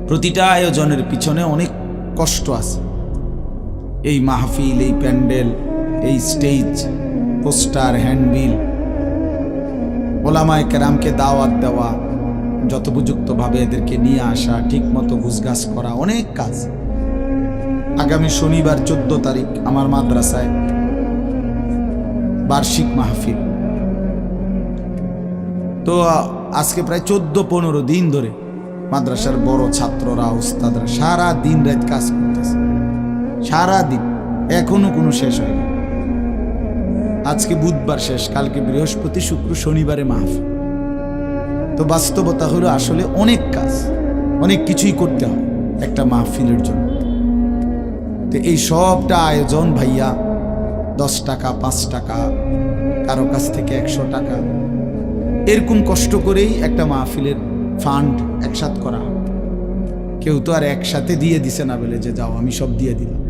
প্রতিটা আয়োজনের পিছনে অনেক কষ্ট আছে। এই মাহফিল, এই প্যান্ডেল, এই স্টেজ, পোস্টার, হ্যান্ডবিল, ওলামায়ে কেরামকে দাওয়াত দেওয়া, যথোপযুক্তভাবে এদেরকে নিয়ে আসা, ঠিক মতো গুছগাছ করা, অনেক কাজ। আগামী শনিবার 14 তারিখ আমার মাদ্রাসায় বার্ষিক মাহফিল। তো আজকে প্রায় 14-15 দিন ধরে মাদ্রাসার বড় ছাত্ররা, উস্তাদরা সারা দিন রাত কাজ করতেছে, সারা দিন, এখনো কোনো শেষ হয়নি। আজকে বুধবার শেষ, কালকে বৃহস্পতি, শুক্র, শনিবারে মাহফিল। তো বাস্তবতা হলো আসলে অনেক কাজ, অনেক কিছুই করতে হয় একটা মাহফিলের জন্য। তো এই সবটা আয়োজন ভাইয়া 10 টাকা, 5 টাকা, কারো কাছ থেকে 100 টাকা, এরকম কষ্ট করেই একটা মাহফিলের ফান্ড একসাথ করা। কেউ তো আর একসাথে দিয়ে দিছে না বলে যে যাও আমি সব দিয়ে দিলাম।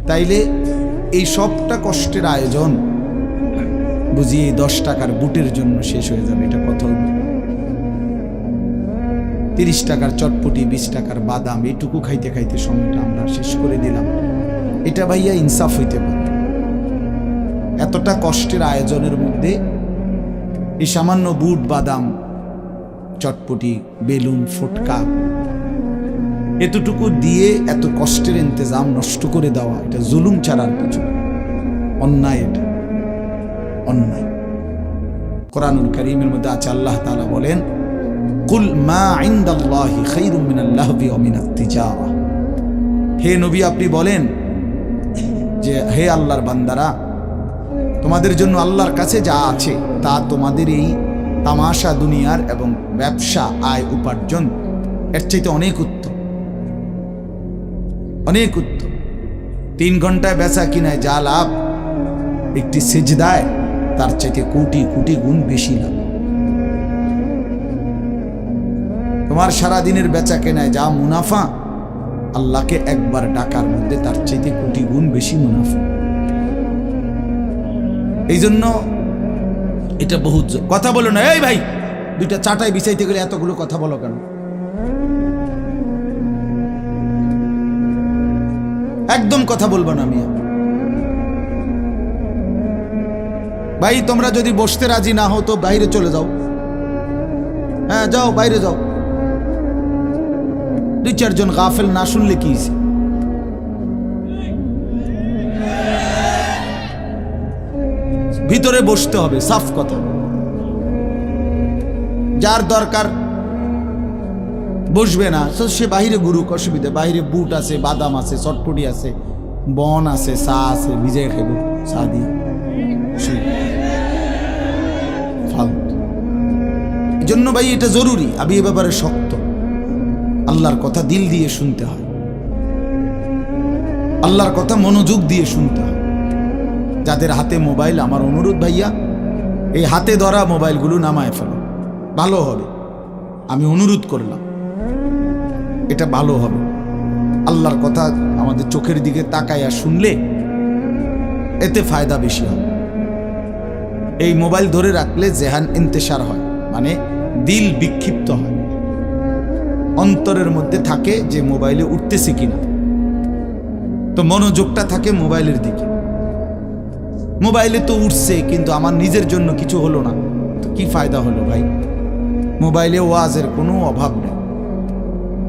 তাইলে এই সবটা কষ্টের আয়োজন বুঝিয়ে 10 টাকার বুটের জন্য শেষ হয়ে যাবে, এটা কথা হলো। 30 টাকার চটপটি, 20 টাকার বাদাম, এইটুকু খাইতে খাইতে সময়টা আমরা শেষ করে দিলাম। এটা ভাইয়া ইনসাফ হইতে পারে? এতটা কষ্টের আয়োজনের মধ্যে এই সামান্য বুট, বাদাম, চটপটি, বেলুন, ফুটকা, এতটুকু দিয়ে এত কষ্টের ইন্তজাম নষ্ট করে দেওয়া, এটা জুলুম ছাড়ার কিছু, অন্যায়, এটা অন্যায়। কোরআনুল কারীমের মধ্যে আছে, আল্লাহ তাআলা বলেন, কুল মা ইনদাল্লাহি খায়রুম মিনাল লাহবি ওয়া মিনাত তিজারা। হে নবী, আপনি বলেন যে হে আল্লাহর বান্দারা, তোমাদের জন্য আল্লাহর কাছে যা আছে তা তোমাদের এই তামাশা দুনিয়ার এবং ব্যবসা, আয় উপার্জন, এর চাইতে অনেক উত্তম, অনেক উত্তম। 3 ঘন্টায় বেচা কিনায় যা লাভ, একটি সিজদায় তার চাইতে কোটি কোটি গুণ বেশি লাভ। তোমার সারা দিনের বেচা কেনায় যা মুনাফা, আল্লাহকে একবার ডাকার মধ্যে তার চাইতে কোটি গুণ বেশি মুনাফা। এই জন্য এটা বহুত কথা বলো না। এই ভাই, 2টা চাটাই বিছাইতে গেলে এতগুলো কথা বলো কেন? একদম কথা বলবো না আমি। ভাই, তোমরা যদি বসতে রাজি না হও তো বাইরে চলে যাও। হ্যাঁ, যাও, বাইরে যাও। 2-4 জন গাফেল না শুনলে কি হইছে? ভিতরে বসতে হবে, সাফ কথা। যার দরকার বসবে না সে বাহিরে ঘুরুক, অসুবিধা। বাহিরে বুট আছে, বাদাম আছে, চটপটি আছে, বন আছে, চা আছে, ভিজে খাইব চা দিয়ে। এই জন্য ভাই এটা জরুরি, আমি এ ব্যাপারে শক্ত। আল্লাহর কথা দিল দিয়ে শুনতে হয়, আল্লাহর কথা মনোযোগ দিয়ে শুনতে হয়। যাদের হাতে মোবাইল, আমার অনুরোধ ভাইয়া, এই হাতে ধরা মোবাইলগুলো নামায় ফেলো, ভালো হবে। আমি অনুরোধ করলাম, এটা ভালো হবে। আল্লাহর কথা আমাদের চোখের দিকে তাকাইয়া শুনলে এতে ফায়দা বেশি হবে। এই মোবাইল ধরে রাখলে জেহান ইন্তেশার হয়, মানে দিল বিক্ষিপ্ত হয়, অন্তরের মধ্যে থাকে যে মোবাইলে উঠতেছে কিনা, তো মনোযোগটা থাকে মোবাইলের দিকে। মোবাইলে তো উঠছে কিন্তু আমার নিজের জন্য কিছু হলো না, তো কি ফায়দা হলো ভাই? মোবাইলে ওয়াজের কোনো অভাব নেই।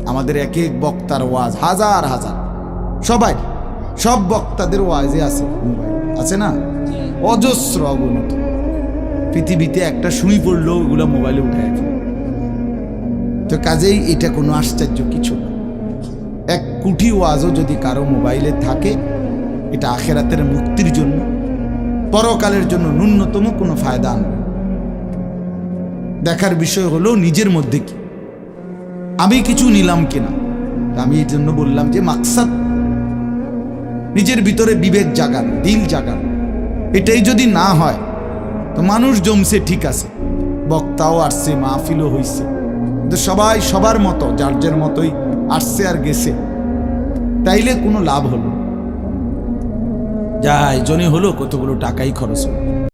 আমাদের এক এক বক্তার ওয়াজ হাজার হাজার, সব বক্তাদের ওয়াজে আছে মোবাইল, আছে না? অজস্র, অগণিত। পৃথিবীতে একটা সুই পড়লেও ওগুলো মোবাইলে উঠায় ফেলে। তো কাজেই এটা কোনো আশ্চর্য কিছু না। এক কোটি ওয়াজও যদি কারো মোবাইলে থাকে, এটা আখেরাতের মুক্তির জন্য, পরকালের জন্য ন্যূনতম কোনো ফায়দা আনবে। দেখার বিষয় হলো নিজের মধ্যে কি আমি কিছু নিলাম কিনা। আমি এই জন্য বললাম যে মাকসাদ, নিজের ভিতরে বিবেক জাগান, দিল জাগান। এটাই যদি না হয় তো মানুষ জমছে ঠিক আছে, বক্তাও আসছে, মাহফিলও হইছে, কিন্তু সবাই সবার মতো যার যার মতোই আসছে আর গেছে, তাইলে কোনো লাভ হলো? যাই জনে হলো কতগুলো টাকাই খরচ হলো।